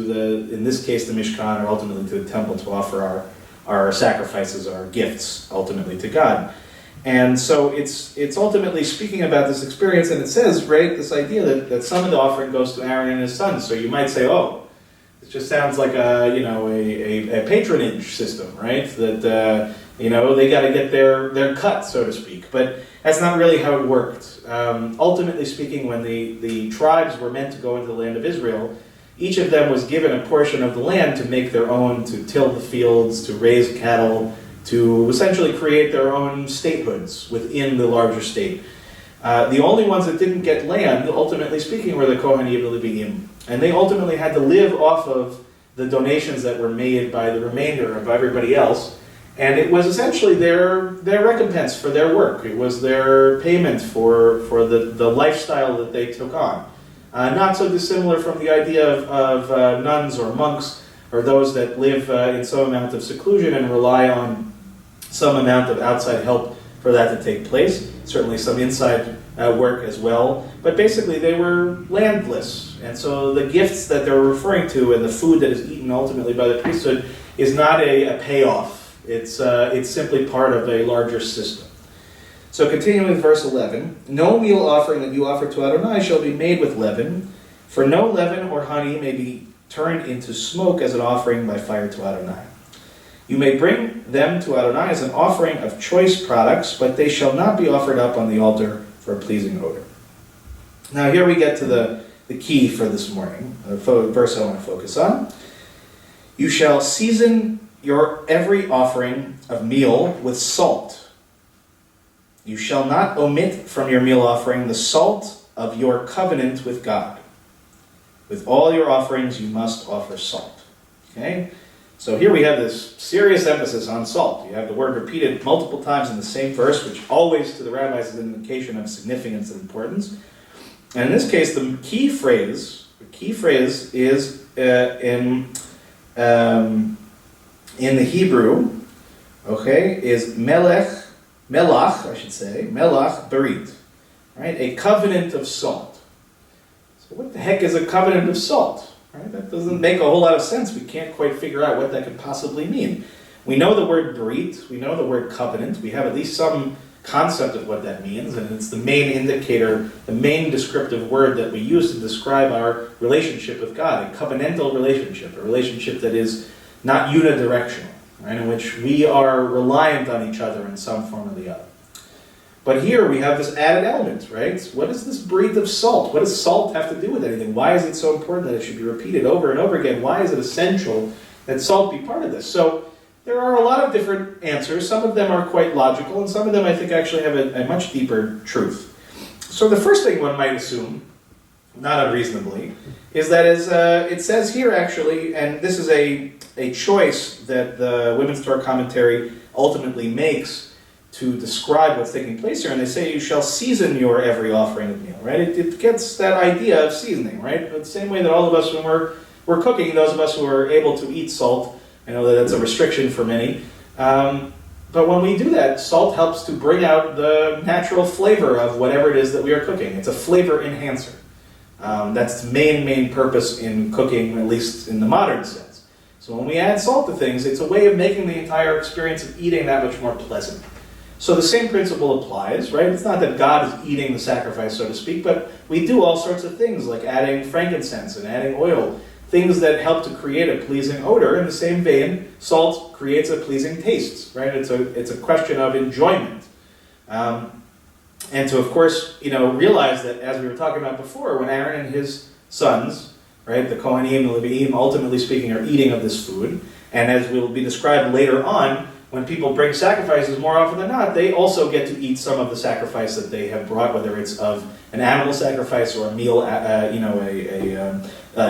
in this case, the Mishkan, or ultimately to the temple to offer our sacrifices, our gifts, ultimately to God. And so it's ultimately speaking about this experience, and it says, right, this idea that some of the offering goes to Aaron and his sons. So you might say, oh, it just sounds like a patronage system, right? That they got to get their cut, so to speak. But that's not really how it worked. Ultimately speaking, when the tribes were meant to go into the land of Israel, each of them was given a portion of the land to make their own, to till the fields, to raise cattle, to essentially create their own statehoods within the larger state. The only ones that didn't get land, ultimately speaking, were the Kohanim and the Levi'im. And they ultimately had to live off of the donations that were made by the remainder of everybody else. And it was essentially their recompense for their work. It was their payment for the lifestyle that they took on. Not so dissimilar from the idea of nuns or monks, or those that live in some amount of seclusion and rely on some amount of outside help for that to take place. Certainly some inside work as well. But basically they were landless. And so the gifts that they're referring to and the food that is eaten ultimately by the priesthood is not a payoff. It's simply part of a larger system. So continuing with verse 11, "No meal offering that you offer to Adonai shall be made with leaven, for no leaven or honey may be turned into smoke as an offering by fire to Adonai. You may bring them to Adonai as an offering of choice products, but they shall not be offered up on the altar for a pleasing odor." Now here we get to the key for this morning, the verse I want to focus on. "You shall season your every offering of meal with salt. You shall not omit from your meal offering the salt of your covenant with God. With all your offerings you must offer salt. Okay? So here we have this serious emphasis on salt. You have the word repeated multiple times in the same verse, which always to the rabbis is an indication of significance and importance. And in this case, the key phrase is in the Hebrew, okay, is melach berit, right? A covenant of salt. So what the heck is a covenant of salt? Right? That doesn't make a whole lot of sense. We can't quite figure out what that could possibly mean. We know the word berit, we know the word covenant, we have at least some concept of what that means, and it's the main indicator, the main descriptive word that we use to describe our relationship with God, a covenantal relationship, a relationship that is not unidirectional, right, in which we are reliant on each other in some form or the other. But here we have this added element, right? What is this breath of salt? What does salt have to do with anything? Why is it so important that it should be repeated over and over again? Why is it essential that salt be part of this? So there are a lot of different answers. Some of them are quite logical, and some of them I think actually have a much deeper truth. So the first thing one might assume, not unreasonably, is that as it says here actually, and this is a choice that the Women's Torah commentary ultimately makes to describe what's taking place here, and they say you shall season your every offering of meal, right? It gets that idea of seasoning, right? The same way that all of us, when we're cooking, those of us who are able to eat salt, I know that that's a restriction for many, but when we do that, salt helps to bring out the natural flavor of whatever it is that we are cooking. It's a flavor enhancer. That's the main purpose in cooking, at least in the modern sense. So when we add salt to things, it's a way of making the entire experience of eating that much more pleasant. So the same principle applies, right? It's not that God is eating the sacrifice, so to speak, but we do all sorts of things like adding frankincense and adding oil, things that help to create a pleasing odor. In the same vein, salt creates a pleasing taste, right? It's a question of enjoyment. And to, of course, realize that, as we were talking about before, when Aaron and his sons, right, the Kohanim, the Leviim, ultimately speaking, are eating of this food, and as will be described later on, when people bring sacrifices, more often than not, they also get to eat some of the sacrifice that they have brought, whether it's of an animal sacrifice or a meal,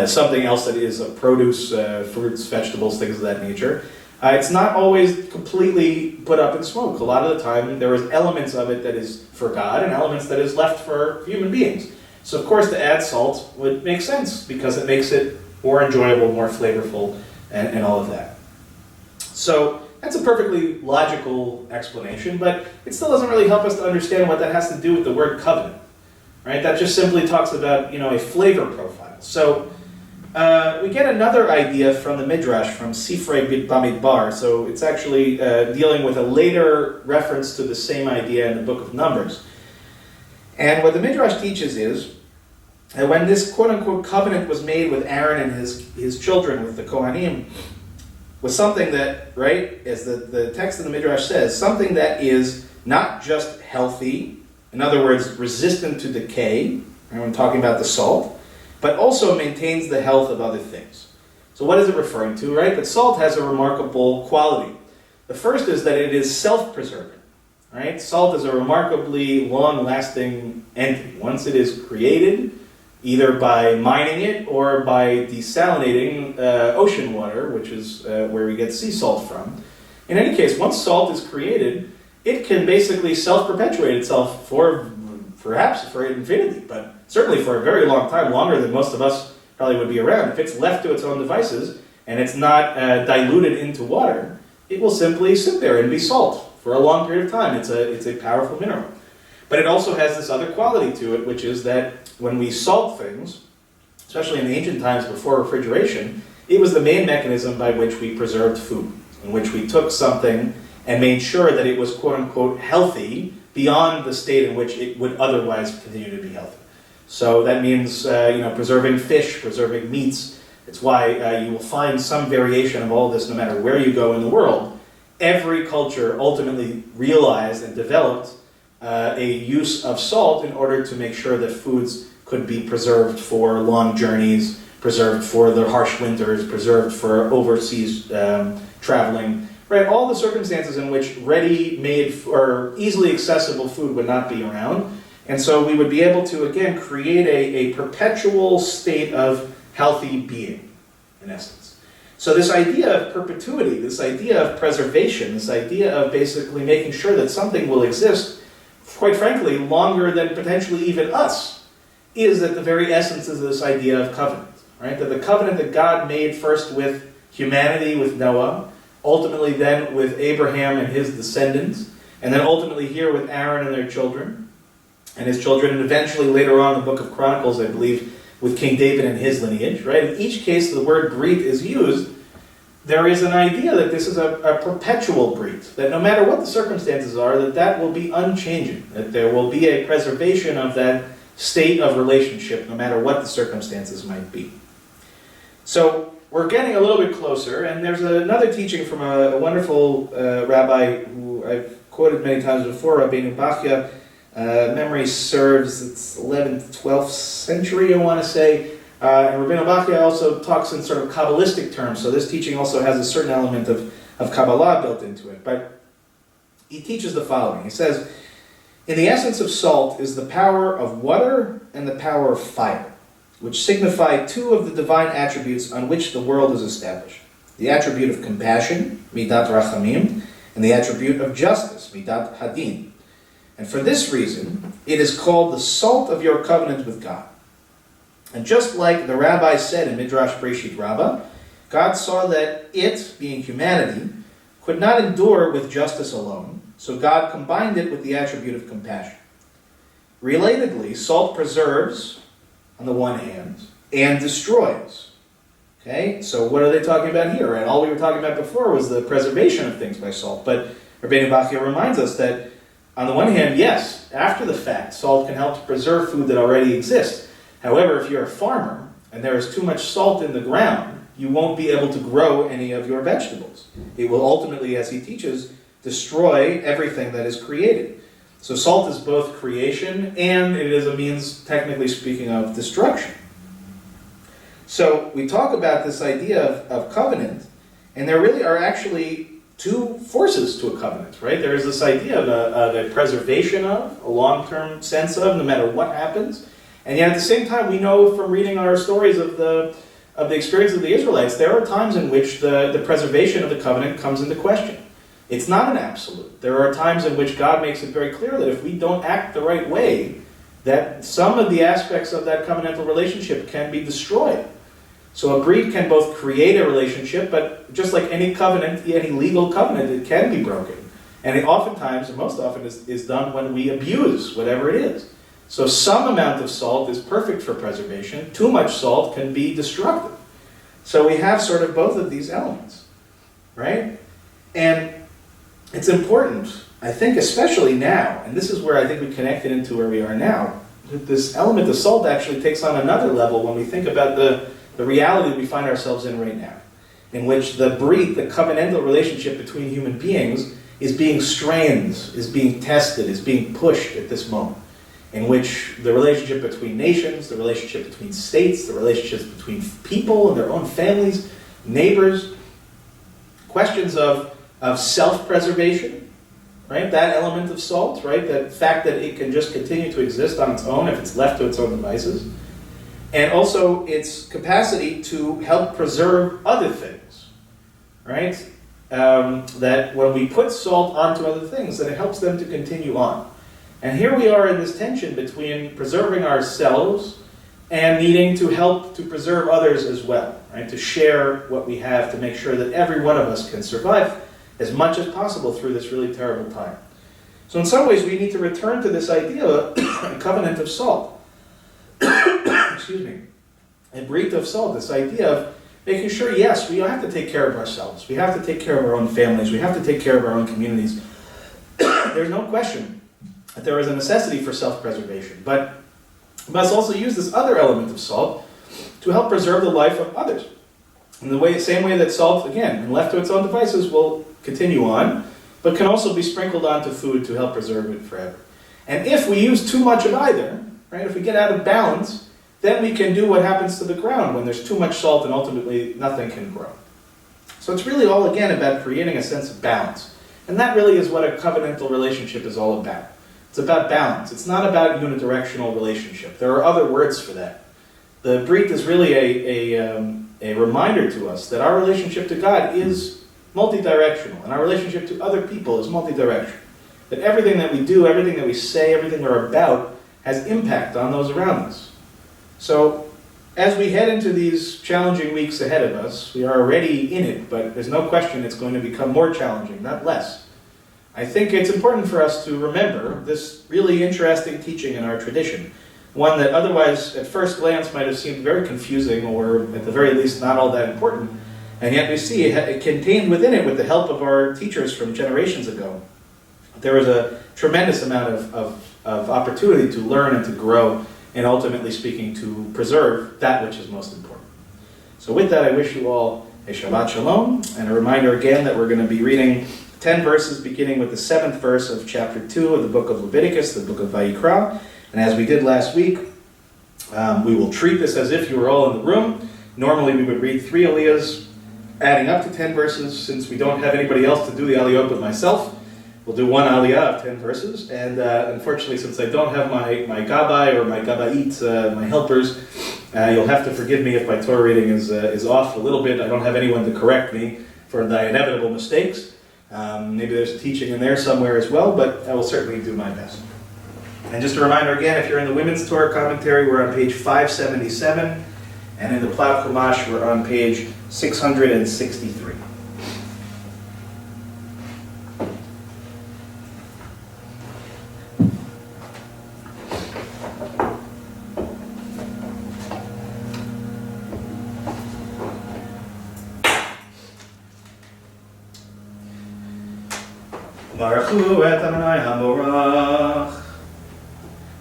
something else that is a produce, fruits, vegetables, things of that nature. It's not always completely put up in smoke. A lot of the time, there is elements of it that is for God and elements that is left for human beings. So, of course, to add salt would make sense because it makes it more enjoyable, more flavorful, and all of that. So that's a perfectly logical explanation, but it still doesn't really help us to understand what that has to do with the word covenant, right? That just simply talks about, a flavor profile. So we get another idea from the Midrash, from Sifrei Bamidbar. So it's actually dealing with a later reference to the same idea in the book of Numbers. And what the Midrash teaches is that when this quote-unquote covenant was made with Aaron and his children, with the Kohanim, was something that, right, as the text of the Midrash says, something that is not just healthy, in other words, resistant to decay, right, when talking about the salt, but also maintains the health of other things. So what is it referring to, right? But salt has a remarkable quality. The first is that it is self-preserving, right? Salt is a remarkably long-lasting entity. Once it is created, either by mining it or by desalinating ocean water, which is where we get sea salt from. In any case, once salt is created, it can basically self-perpetuate itself perhaps for infinity, but certainly for a very long time, longer than most of us probably would be around. If it's left to its own devices and it's not diluted into water, it will simply sit there and be salt for a long period of time. It's a powerful mineral. But it also has this other quality to it, which is that when we salt things, especially in the ancient times before refrigeration, it was the main mechanism by which we preserved food, in which we took something and made sure that it was quote-unquote healthy beyond the state in which it would otherwise continue to be healthy. So that means preserving fish, preserving meats. It's why you will find some variation of all this no matter where you go in the world. Every culture ultimately realized and developed a use of salt in order to make sure that foods could be preserved for long journeys, preserved for the harsh winters, preserved for overseas traveling, right? All the circumstances in which ready-made or easily accessible food would not be around. And so we would be able to, again, create a perpetual state of healthy being, in essence. So this idea of perpetuity, this idea of preservation, this idea of basically making sure that something will exist, quite frankly, longer than potentially even us, is at the very essence of this idea of covenant, right? That the covenant that God made first with humanity, with Noah, ultimately then with Abraham and his descendants, and then ultimately here with Aaron and their children, and his children, and eventually later on in the book of Chronicles, I believe, with King David and his lineage, right? In each case the word brit is used, there is an idea that this is a perpetual brit, that no matter what the circumstances are, that will be unchanging, that there will be a preservation of that state of relationship, no matter what the circumstances might be. So we're getting a little bit closer, and there's another teaching from a wonderful rabbi who I've quoted many times before, Rabbi Bachya. Memory serves, it's 11th, 12th century, I want to say. And Rabbi Bachya also talks in sort of Kabbalistic terms, so this teaching also has a certain element of Kabbalah built into it. But he teaches the following. He says, "In the essence of salt is the power of water and the power of fire, which signify two of the divine attributes on which the world is established. The attribute of compassion, midat rachamim, and the attribute of justice, midat hadin. And for this reason, it is called the salt of your covenant with God. And just like the rabbi said in Midrash Breshit Rabbah, God saw that it, being humanity, could not endure with justice alone, so God combined it with the attribute of compassion. Relatedly, salt preserves, on the one hand, and destroys. Okay, so what are they talking about here? Right? All we were talking about before was the preservation of things by salt, but Rabbeinu Bachya reminds us that on the one hand, yes, after the fact, salt can help to preserve food that already exists. However, if you're a farmer and there is too much salt in the ground, you won't be able to grow any of your vegetables. It will ultimately, as he teaches, destroy everything that is created. So salt is both creation and it is a means, technically speaking, of destruction. So we talk about this idea of covenant, and there really are actually two forces to a covenant, right? There is this idea of a preservation of, a long-term sense of, no matter what happens. And yet at the same time, we know from reading our stories of the experience of the Israelites, there are times in which the preservation of the covenant comes into question. It's not an absolute. There are times in which God makes it very clear that if we don't act the right way, that some of the aspects of that covenantal relationship can be destroyed. So a brit can both create a relationship, but just like any covenant, any legal covenant, it can be broken. And it oftentimes, and most often, is done when we abuse whatever it is. So some amount of salt is perfect for preservation. Too much salt can be destructive. So we have sort of both of these elements, right? And it's important, I think, especially now, and this is where I think we connect it into where we are now, that this element of salt actually takes on another level when we think about the reality we find ourselves in right now, in which the brit, the covenantal relationship between human beings, is being strained, is being tested, is being pushed at this moment, in which the relationship between nations, the relationship between states, the relationships between people and their own families, neighbors, questions of self-preservation, right? That element of salt, right? That fact that it can just continue to exist on its own if it's left to its own devices. And also its capacity to help preserve other things, right? That when we put salt onto other things, that it helps them to continue on. And here we are in this tension between preserving ourselves and needing to help to preserve others as well, right? To share what we have to make sure that every one of us can survive as much as possible through this really terrible time. So in some ways we need to return to this idea of a covenant of salt. Excuse me, a brit of salt, this idea of making sure, yes, we have to take care of ourselves. We have to take care of our own families. We have to take care of our own communities. There's no question that there is a necessity for self-preservation. But we must also use this other element of salt to help preserve the life of others. In the same way that salt, again, when left to its own devices, will continue on, but can also be sprinkled onto food to help preserve it forever. And if we use too much of either, right, if we get out of balance, then we can do what happens to the ground when there's too much salt and ultimately nothing can grow. So it's really all, again, about creating a sense of balance. And that really is what a covenantal relationship is all about. It's about balance. It's not about unidirectional relationship. There are other words for that. The Brit is really a reminder to us that our relationship to God is multidirectional, and our relationship to other people is multidirectional. That everything that we do, everything that we say, everything we're about has impact on those around us. So, as we head into these challenging weeks ahead of us, we are already in it, but there's no question it's going to become more challenging, not less. I think it's important for us to remember this really interesting teaching in our tradition, one that otherwise at first glance might have seemed very confusing or at the very least not all that important, and yet we see it contained within it, with the help of our teachers from generations ago, there was a tremendous amount of opportunity to learn and to grow, and ultimately speaking, to preserve that which is most important. So with that, I wish you all a Shabbat Shalom, and a reminder again that we're going to be reading 10 verses beginning with the 7th verse of chapter 2 of the book of Leviticus, the book of Vayikra. And as we did last week, we will treat this as if you were all in the room. Normally we would read 3 aliyahs, adding up to 10 verses. Since we don't have anybody else to do the aliyah but myself, we'll do 1 aliyah of 10 verses. And unfortunately, since I don't have my gabbai or my gabbait, my helpers, you'll have to forgive me if my Torah reading is off a little bit. I don't have anyone to correct me for the inevitable mistakes. Maybe there's a teaching in there somewhere as well, but I will certainly do my best. And just a reminder again, if you're in the Women's Torah Commentary, we're on page 577, and in the Plav Chumash, we're on page 663. Baruchu et Adonai HaMorach,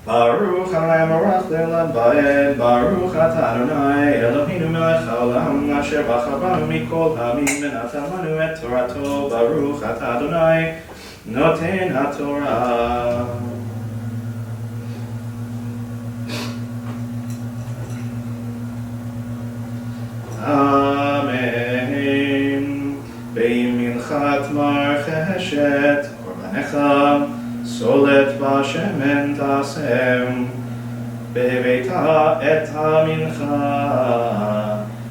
Baruch Adonai HaMorach Le'olam Va'ed, Baruch Ata Adonai Eloheinu melech haolam, asher bachar banu mikol ha'amim v'natan lanu et Torato, Baruch Ata Adonai noten haTorah. Amen. Be'iminchat mar cheshet korbanecha, solet bashemen tasem, bebeita et hamincha,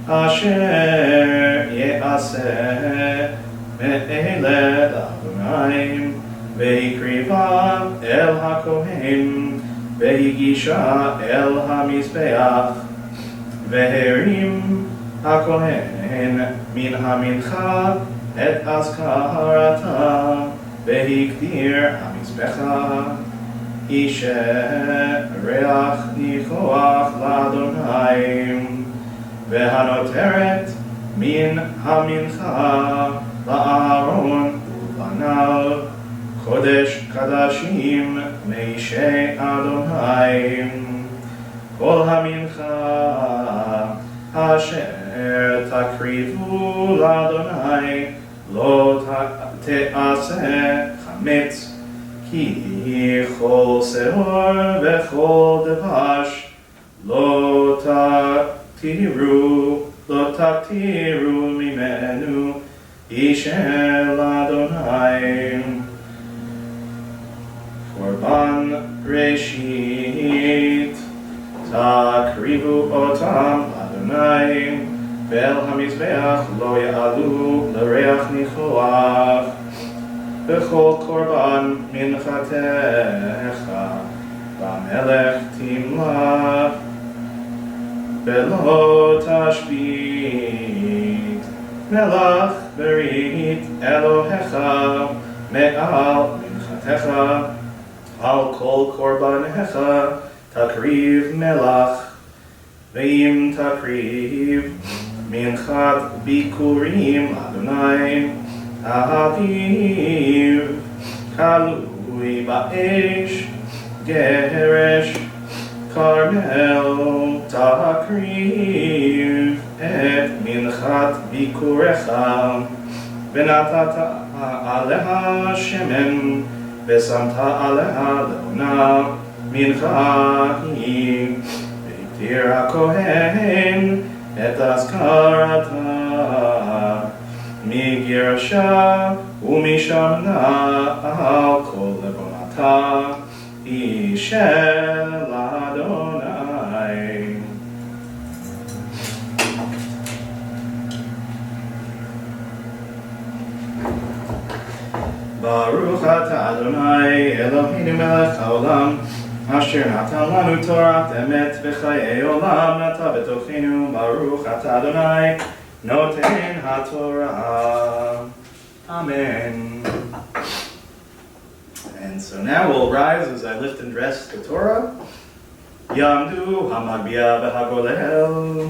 asher ye'aseh me'ele l'Adonai, ve'ikriva el hakohen, ve'igisha el hamizbeach, ve'herim hakohen min hamincha et azkarata, ve'hikdir hamizbecha, ishe reach nichoach l'Adonai, ve'hanoteret min hamincha la'aron u'banav, kodesh kadashim meishe Adonai, kol hamincha asher takrivu l'Adonai lo te'aseh chametz, ki chol seor v'chol devash lo taktiru mimenu ishel Adonai. Korban reshit takrivu otam Adonai, ve'el hamizbeach lo ya'alu l'reach nichoach, v'chol korban minchatecha v'melech timlach, ve'lo tashbit melach berit Elohecha me'al minchatecha, al kol korbanecha takriv melach, ve'im takriv minchat bikurim Adonai, aviv kalui ba'esh geresh karmel, takriv et minchat bikurecha, v'natata aleha shemen, v'samta aleha leona mincha hi, ve'iktir hakohen et azkarata, מגרשה ומשם נעל כל לבונתה היא של אדוני. ברוך אתה אדוני אלוהינו מלך העולם אשר נתן לנו תורת אמת וחיי עולם נטע בתוכנו. ברוך אתה אדוני נותן התורה. Amen. And so now we'll rise as I lift and dress the Torah. Yamdu hamagbiya v'hagolel.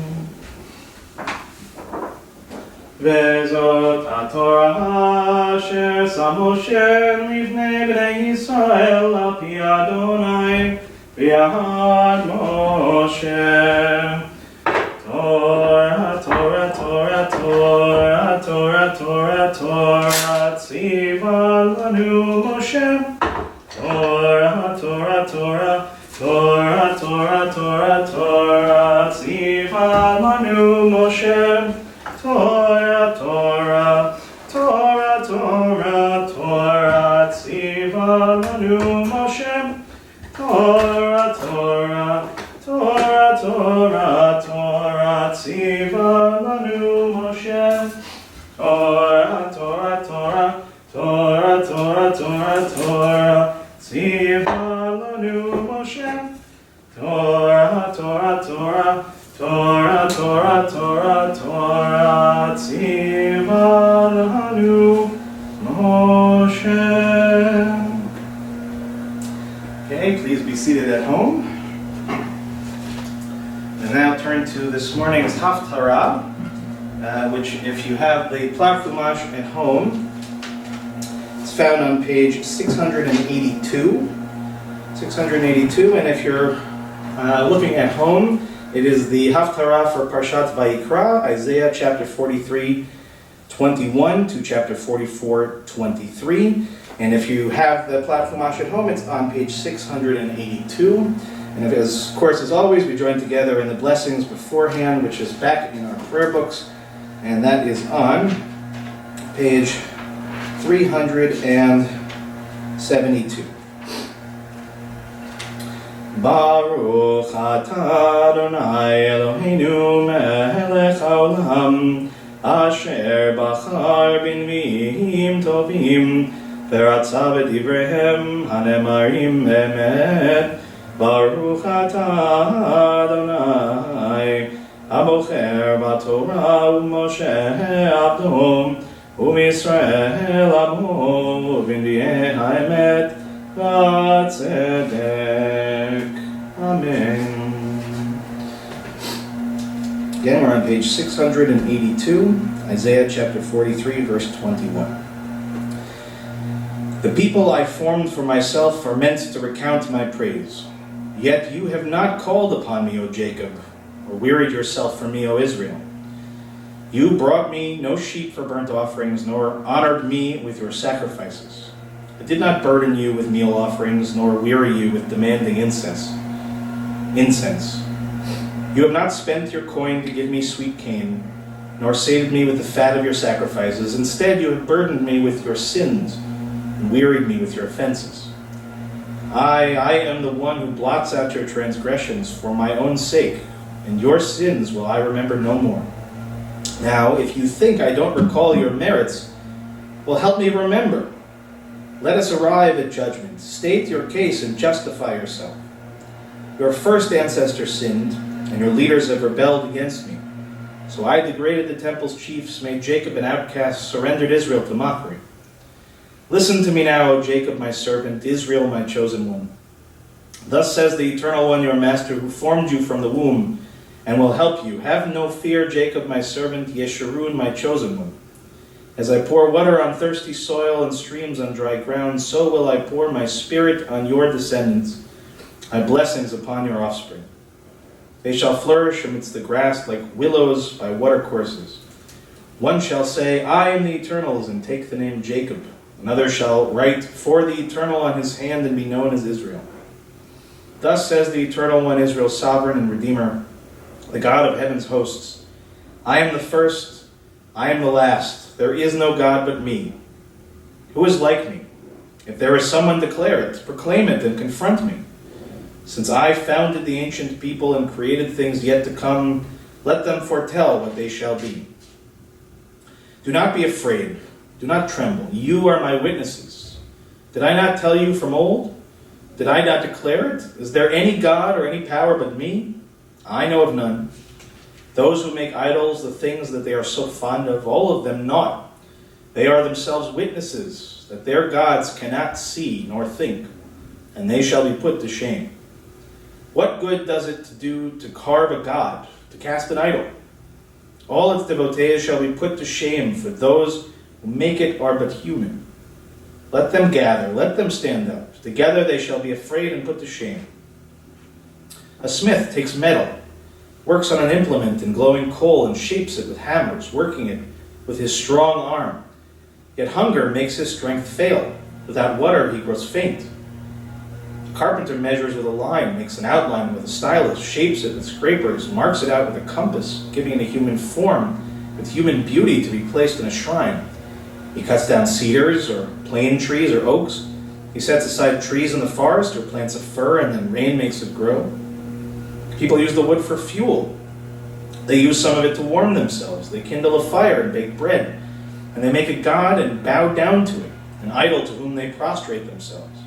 וזאת התורה אשר שם משה לפני בני ישראל על פי אדוני ביד משה. תורה, תורה, תורה, תורה, תורה, תורה, תורה, ציווה לנו משה. תורה, תורה, תורה, תורה, תורה, תורה, תורה, ציווה לנו משה. Torah, Torah, Torah, Torah, Torah, ציווה לנו משה. Torah, Torah, Torah, Torah, Torah, ציווה לנו משה. Torah, Torah, Torah, Torah, Torah, Torah, Torah, ציווה לנו משה. Torah, Torah, Torah, Torah, Torah, Torah, Torah, ציווה לנו משה. Okay, please be seated at home. And now turn to this morning's Haftarah, which if you have the Plav Chumash at home, it's found on page 682. 682, and if you're looking at home, it is the Haftarah for Parshat Vayikra, Isaiah chapter 43, 21 to chapter 44, 23. And if you have the Plav Chumash at home, it's on page 682. And of course, as always, we join together in the blessings beforehand, which is back in our prayer books. And that is on page 372. Baruch atah Adonai Eloheinu melech haolam asher bachar b'nviim tovim v'ratza b'divrehem hanemarim emet. Baruch atah Adonai abocher b'torah u'Moshe abdo u'Yisrael amo u'b'nviei ha'emet v'tzedek. Amen. Again, we're on page 682, Isaiah chapter 43, verse 21. The people I formed for myself are meant to recount my praise. Yet you have not called upon me, O Jacob, or wearied yourself for me, O Israel. You brought me no sheep for burnt offerings, nor honored me with your sacrifices. I did not burden you with meal offerings, nor weary you with demanding incense. You have not spent your coin to give me sweet cane, nor sated me with the fat of your sacrifices. Instead, you have burdened me with your sins and wearied me with your offenses. I am the one who blots out your transgressions for my own sake, and your sins will I remember no more. Now, if you think I don't recall your merits, well, help me remember. Let us arrive at judgment. State your case and justify yourself. Your first ancestors sinned, and your leaders have rebelled against me. So I degraded the temple's chiefs, made Jacob an outcast, surrendered Israel to mockery. Listen to me now, O Jacob, my servant, Israel, my chosen one. Thus says the Eternal One, your Master, who formed you from the womb, and will help you. Have no fear, Jacob, my servant, Yeshurun, my chosen one. As I pour water on thirsty soil and streams on dry ground, so will I pour my spirit on your descendants, my blessings upon your offspring. They shall flourish amidst the grass like willows by watercourses. One shall say, I am the Eternal's, and take the name Jacob. Another shall write, for the Eternal on his hand, and be known as Israel. Thus says the Eternal One, Israel's sovereign and Redeemer, the God of heaven's hosts. I am the first, I am the last. There is no God but me. Who is like me? If there is someone, declare it, proclaim it, and confront me. Since I founded the ancient people and created things yet to come, let them foretell what they shall be. Do not be afraid. Do not tremble. You are my witnesses. Did I not tell you from old? Did I not declare it? Is there any God or any power but me? I know of none. Those who make idols, the things that they are so fond of, all of them not. They are themselves witnesses that their gods cannot see nor think, and they shall be put to shame. What good does it do to carve a god, to cast an idol? All its devotees shall be put to shame, for those who make it are but human. Let them gather, let them stand up. Together they shall be afraid and put to shame. A smith takes metal, works on an implement in glowing coal, and shapes it with hammers, working it with his strong arm. Yet hunger makes his strength fail. Without water he grows faint. The carpenter measures with a line, makes an outline with a stylus, shapes it with scrapers, marks it out with a compass, giving it a human form, with human beauty to be placed in a shrine. He cuts down cedars, or plane trees, or oaks. He sets aside trees in the forest, or plants a fir, and then rain makes it grow. People use the wood for fuel. They use some of it to warm themselves. They kindle a fire and bake bread. And they make a god and bow down to it, an idol to whom they prostrate themselves.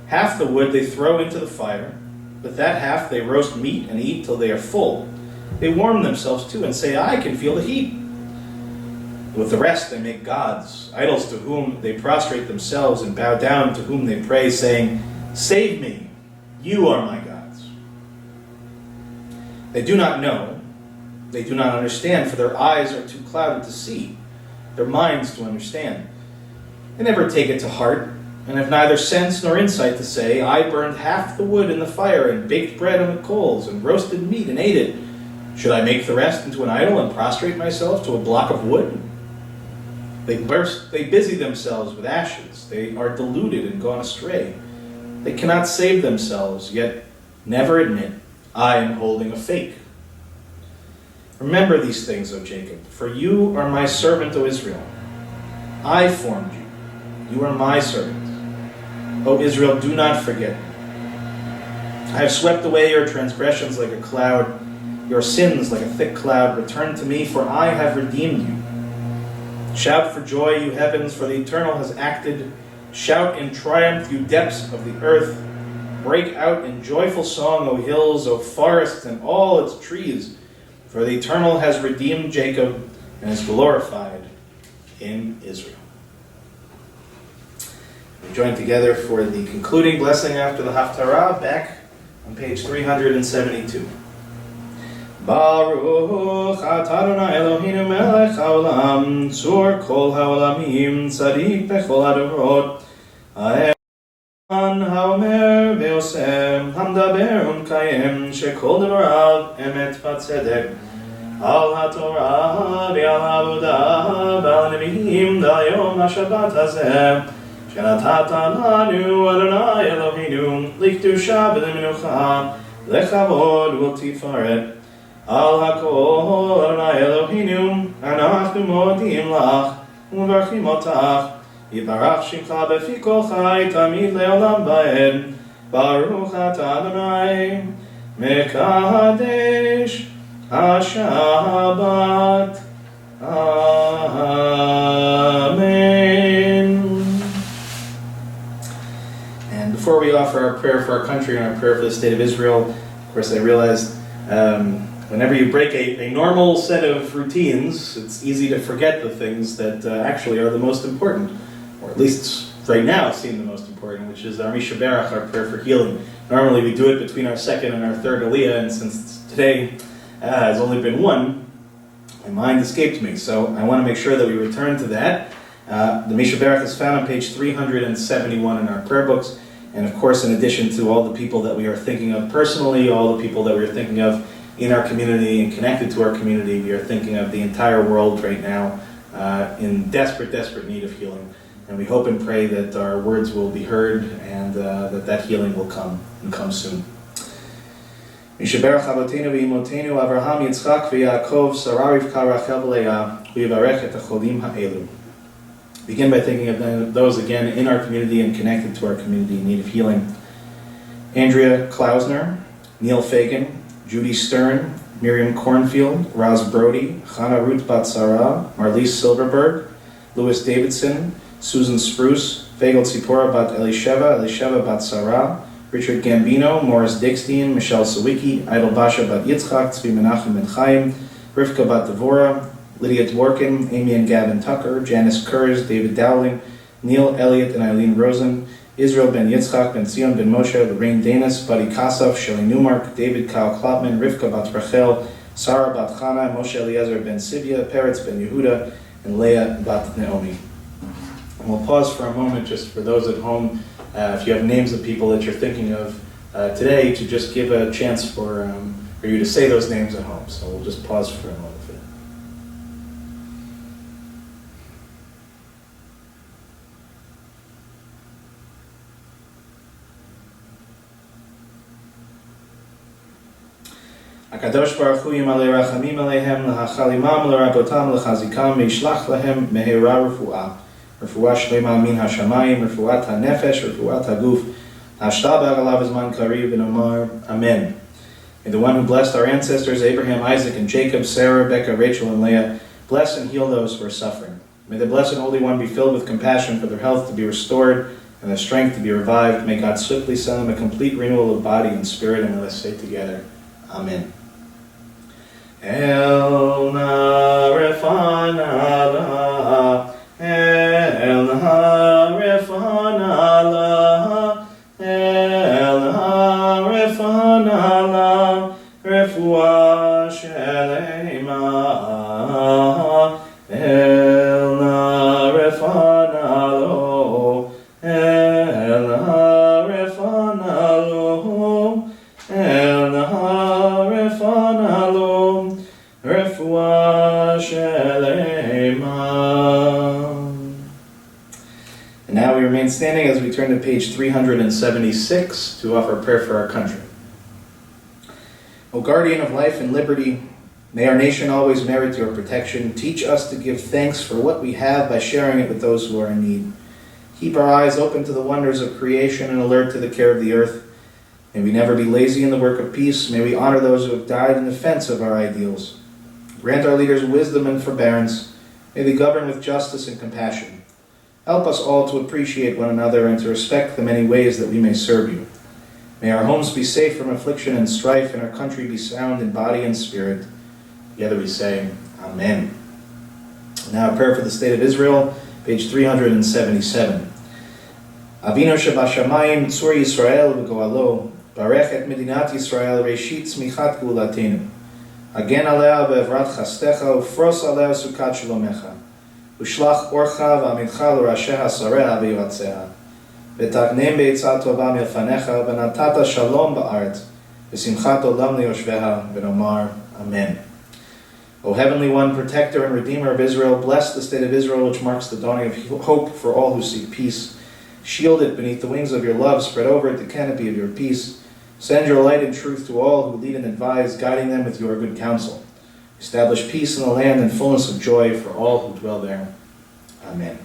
Half the wood they throw into the fire. With that half they roast meat and eat till they are full. They warm themselves too and say, I can feel the heat. With the rest they make gods, idols to whom they prostrate themselves and bow down, to whom they pray, saying, Save me, you are my gods. They do not know, they do not understand, for their eyes are too clouded to see, their minds to understand. They never take it to heart, and have neither sense nor insight to say, I burned half the wood in the fire, and baked bread on the coals, and roasted meat and ate it. Should I make the rest into an idol and prostrate myself to a block of wood? They busy themselves with ashes. They are deluded and gone astray. They cannot save themselves, yet never admit, I am holding a fake. Remember these things, O Jacob, for you are my servant, O Israel. I formed you. You are my servant. O Israel, do not forget me. I have swept away your transgressions like a cloud, your sins like a thick cloud. Return to me, for I have redeemed you. Shout for joy, you heavens, for the Eternal has acted. Shout in triumph, you depths of the earth. Break out in joyful song, O hills, O forests, and all its trees. For the Eternal has redeemed Jacob and is glorified in Israel. We join together for the concluding blessing after the Haftarah, back on page 372. Baruch atah Adonai Eloheinu melech haolam, tzur kol haolamim, tzadik bechol hadorot, ha'eman haomer ve'osem, hamdaber umkayem, shekol devarav emet v'tzedek, al haTorah ve'al ha'avodah ve'al nevi'im da'yom ha'shabbat hazeh, שנתת לנו אדוני אלוהינו לקדושה ולמנוחה לכבוד ולתפארת על הכל אדוני אלוהינו אנחנו מודים לך ומברכים אותך יתברך שמך בפי כל חי תמיד לעולם ועד ברוך אתה אדוני מקדש השבת אמן. Before we offer our prayer for our country and our prayer for the state of Israel, of course I realized whenever you break a normal set of routines, it's easy to forget the things that actually are the most important, or at least right now seem the most important, which is our Misha Berach, our prayer for healing. Normally we do it between our second and our third Aliyah, and since today has only been one, my mind escaped me, so I want to make sure that we return to that. The Misha Berach is found on page 371 in our prayer books. And of course, in addition to all the people that we are thinking of personally, all the people that we are thinking of in our community and connected to our community, we are thinking of the entire world right now in desperate, desperate need of healing. And we hope and pray that our words will be heard and that healing will come and come soon. Mishaberach Avotenu v'Imotenu Avraham Yitzchak v'Yaakov Sarah Rivka Rachel v'Leah u'yivarech et hacholim ha'elu. Begin by thinking of those again in our community and connected to our community in need of healing. Andrea Klausner, Neil Fagan, Judy Stern, Miriam Cornfield, Raz Brody, Chana Ruth Batsara, Marlise Silverberg, Louis Davidson, Susan Spruce, Fagel Tzipora Bat Elisheva Bat Sarah, Richard Gambino, Morris Dickstein, Michelle Sawicki, Idol Basha Bat Yitzchak, Tzvi Menachem Ben Chaim, Rivka Bat Devora, Lydia Dworkin, Amy and Gavin Tucker, Janice Kurz, David Dowling, Neil Elliott and Eileen Rosen, Israel Ben Yitzchak, Ben Zion Ben Moshe, Lorraine Danis, Buddy Kasov, Shelley Newmark, David Kyle Klopman, Rivka Bat Rachel, Sarah Bat Chana, Moshe Eliezer Ben Sivia, Peretz Ben Yehuda, and Leah Bat Naomi. And we'll pause for a moment just for those at home, if you have names of people that you're thinking of today, to just give a chance for you to say those names at home. So we'll just pause for a moment for that. Akadosh Baruch Hu Yimalei Rachamim Aleihem Lahachalimam Lerabotam Lechazikam Meishlach Lahem Mehera Refuah Refuah Shlema Min Hashamayim Refuat HaNefesh Refuat HaGuf Hashtabach Alav Zman Kariv and Omar Amen. May the one who blessed our ancestors Abraham, Isaac, and Jacob, Sarah, Rebecca, Rachel, and Leah, bless and heal those who are suffering. May the Blessed Holy One be filled with compassion for their health to be restored and their strength to be revived. May God swiftly send them a complete renewal of body and spirit, and let us say together, Amen. El na refana la, El na refana la, El na refana la, Refuah shelema. El na refana lo, El na refana lo, El na refana lo. And now we remain standing as we turn to page 376 to offer prayer for our country. O guardian of life and liberty, may our nation always merit your protection. Teach us to give thanks for what we have by sharing it with those who are in need. Keep our eyes open to the wonders of creation and alert to the care of the earth. May we never be lazy in the work of peace. May we honor those who have died in defense of our ideals. Grant our leaders wisdom and forbearance. May they govern with justice and compassion. Help us all to appreciate one another and to respect the many ways that we may serve you. May our homes be safe from affliction and strife, and our country be sound in body and spirit. Together we say, Amen. Now a prayer for the state of Israel, page 377. Avinu Shabashamayim Tzur Yisrael v'goalo, Barech et Medinat Yisrael Reshit Tzmichat Geulatenu. Hagen alea be'evrat chastecha ufros alea sukat shlomecha. Ushlach orcha v'amitcha l'rasheha sareha v'yiratzeha. V'tagnem be'etzat tova milfanecha v'natata shalom ba'aretz v'simchat olam liyoshveha v'nomar Amen. O Heavenly One, Protector and Redeemer of Israel, bless the state of Israel, which marks the dawning of hope for all who seek peace. Shield it beneath the wings of your love, spread over it the canopy of your peace. Send your light and truth to all who lead and advise, guiding them with your good counsel. Establish peace in the land and fullness of joy for all who dwell there. Amen.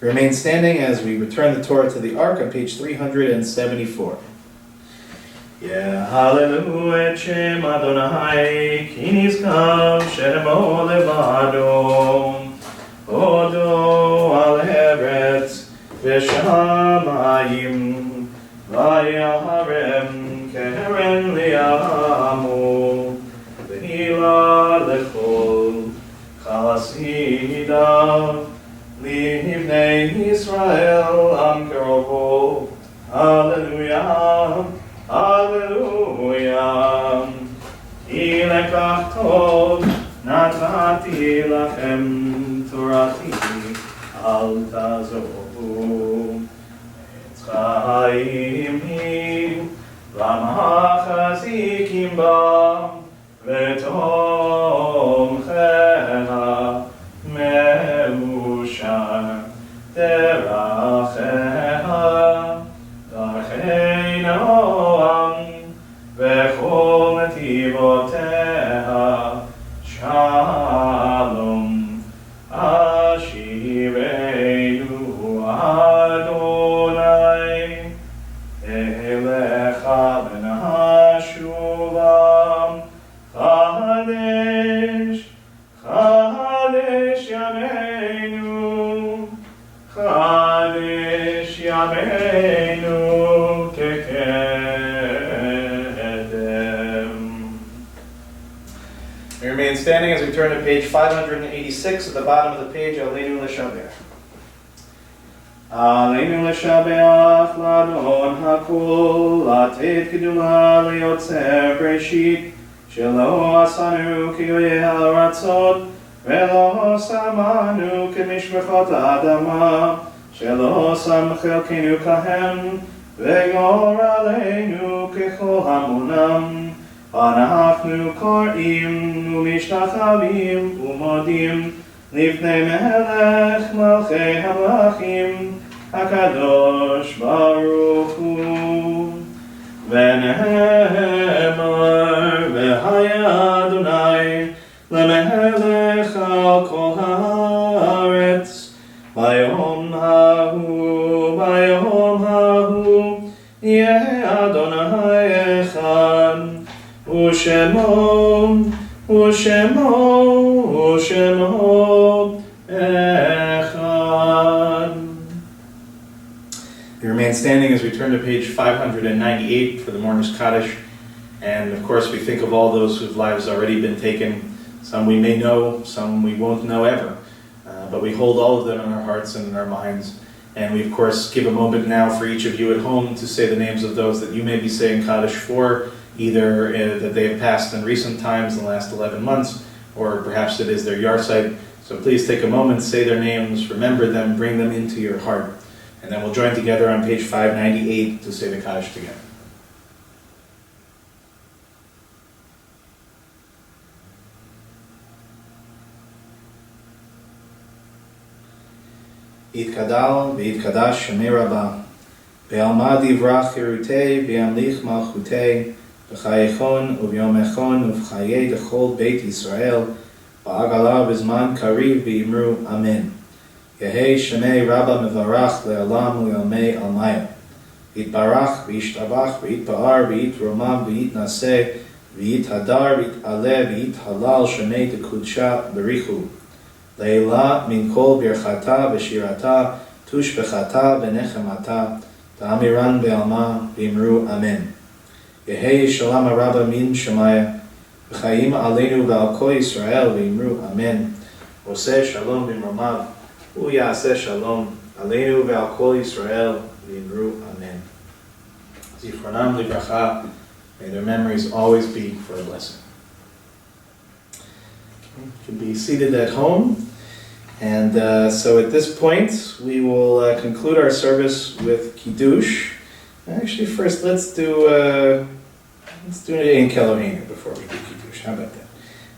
Remain standing as we return the Torah to the Ark on page 374. Yehallelu et Shem Adonai, ki nizkav shemo levado, odo al heretz v'shamayim. Vayaharem keren li'amu, v'hila lechol chasidav, livnei Yisrael am kerovo. Hallelujah, hallelujah. Ki lekach tov natati lachem torati al tazovu. Chaim hi v'machazikim ba v'tomcheha me'ushar teracheha darchei noam v'chol netivoteha shalom. Yameinu kekedem. We remain standing as we turn to page 586 at the bottom of the page, Aleinu L'Shabbat. Aleinu L'Shabbat L'Adon HaKol L'Ated Kedula L'Yotzer Breshit Shelo Asanu Kiyoye HaRatzot Velo Samanu Kemishmechot Adama Shelo Sam Chelkenu Kahem Vegor Aleinu Kechol Hamunam Anachnu Korim Umishtachavim Umodim Lifnei Melech Malchei Hamachim HaKadosh Baruch Hu V'nehemar V'haya Adonai Lemelech Al Kol Haaretz Bayom Hahu Yeh Adonai Echad Ushemo Echad. We remain standing as we turn to page 598 for the Mourner's Kaddish. And of course we think of all those whose lives have already been taken. Some we may know, some we won't know ever. But we hold all of them in our hearts and in our minds. And we of course give a moment now for each of you at home to say the names of those that you may be saying Kaddish for, either that they have passed in recent times, in the last 11 months, or perhaps it is their yahrzeit. So please take a moment, say their names, remember them, bring them into your heart. And then we'll join together on page 598 to say the Kaddish together. Yitkadal v'yitkadash Shemei Rabbah Ve'alma divrach chirutei ve'amlich malchutei V'chayechon uvyom echon uv'chayei dechol Beit Yisrael V'agala v'zman kariv v'yimru Amen. Yehei Shemei Rabbah mevarach le'olam u'yomei almaya V'yitbarach v'yishtabach v'yitpa'ar v'yitromam v'yitnaseh v'yithadar v'yit'aleh v'yithalal Shemei dekudsha b'richu Leila min kol birchata v'shirata tushbechata v'nechemata ta'amiran be'alma v'imru Amen. Yehei Shalom Rabba min Shemaya v'chayim aleinu v'al kol Yisrael v'imru Amen. Oseh Shalom b'mromav u'yaseh Shalom aleinu v'al kol Yisrael v'imru Amen. Zichronam livracha, may their memories always be for a blessing. You can be seated at home. And so at this point, we will conclude our service with Kiddush. Actually, first let's do an Ein Keloheinu before we do Kiddush. How about that?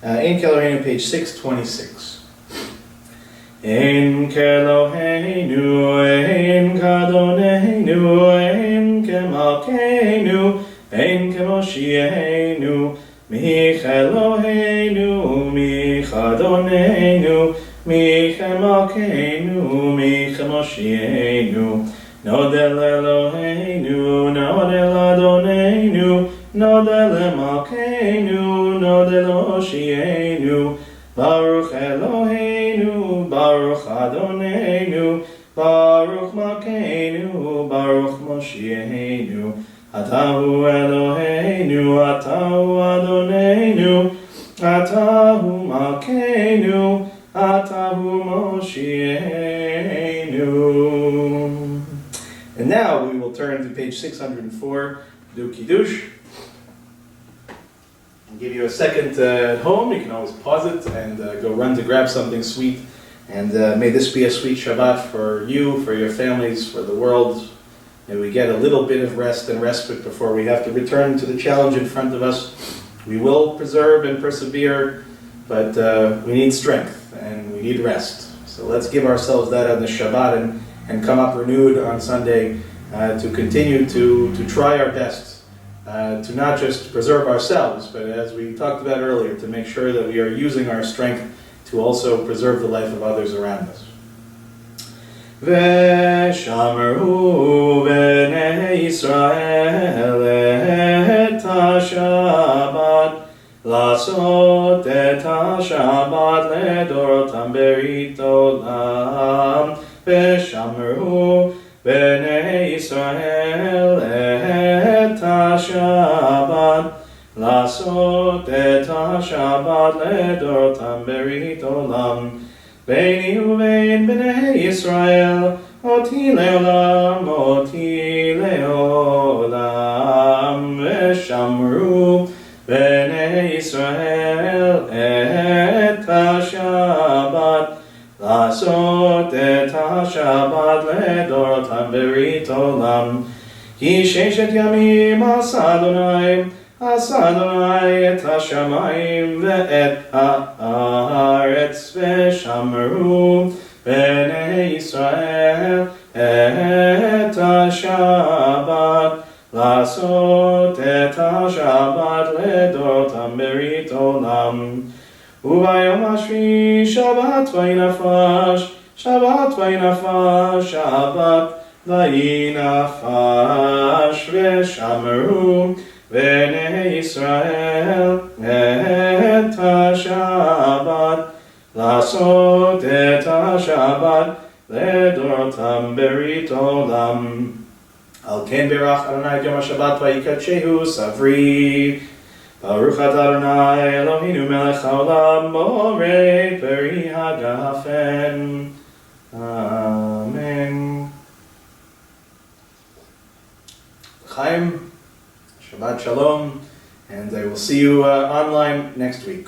Ein Keloheinu, page 626. Ein Keloheinu, Ein Kadoneinu, Ein Kemalkeinu, Ein Kemoshienu, Mich Eloheinu, Mich Adonenu, Mich Emalkeinu, Mich Moshienu, Nodel Eloheinu, Nodel Adonenu, Nodel Emalkeinu, Nodel Oshienu, Baruch Eloheinu, Baruch Adonenu, Baruch Malkeinu, Baruch Moshienu, Atahu Eloheinu, Atahu Adonenu, Atahu Malkeinu, Atahu Moshienu. And now we will turn to page 604 to do Kiddush. I'll give you a second at home. You can always pause it and go run to grab something sweet. And may this be a sweet Shabbat for you, for your families, for the world. May we get a little bit of rest and respite before we have to return to the challenge in front of us. We will preserve and persevere, but we need strength and we need rest. So let's give ourselves that on the Shabbat and come up renewed on Sunday to continue to try our best to not just preserve ourselves, but as we talked about earlier, to make sure that we are using our strength to also preserve the life of others around us. V'shamru b'nei Yisrael et ha-Shabbat לעשות את השבת לדורותם ברית עולם ושמרו בני ישראל את השבת, לעשות את השבת לדורותם ברית עולם. ביני ובין בני ישראל, אותי לעולם, אותי לעולם, ושמרו בני ישראל את השבת, לעשות את השבת לדורותם ברית עולם. כי ששת ימים עשה אדוני את השמיים ואת הארץ, ושמרו בני ישראל את השבת, לעשות את השבת לדורותם ברית עולם. וביום השביעי שבת וינפש, שבת וינפש, שבת וינפש, ושמרו בני ישראל את השבת, לעשות את השבת לדורותם ברית עולם. על כן ברך אדוני את יום השבת ויקדשהו סברי. ברוך אתה אדוני אלוהינו מלך העולם, בורא פרי הגפן. Amen. Chaim, Shabbat Shalom, and I will see you online next week.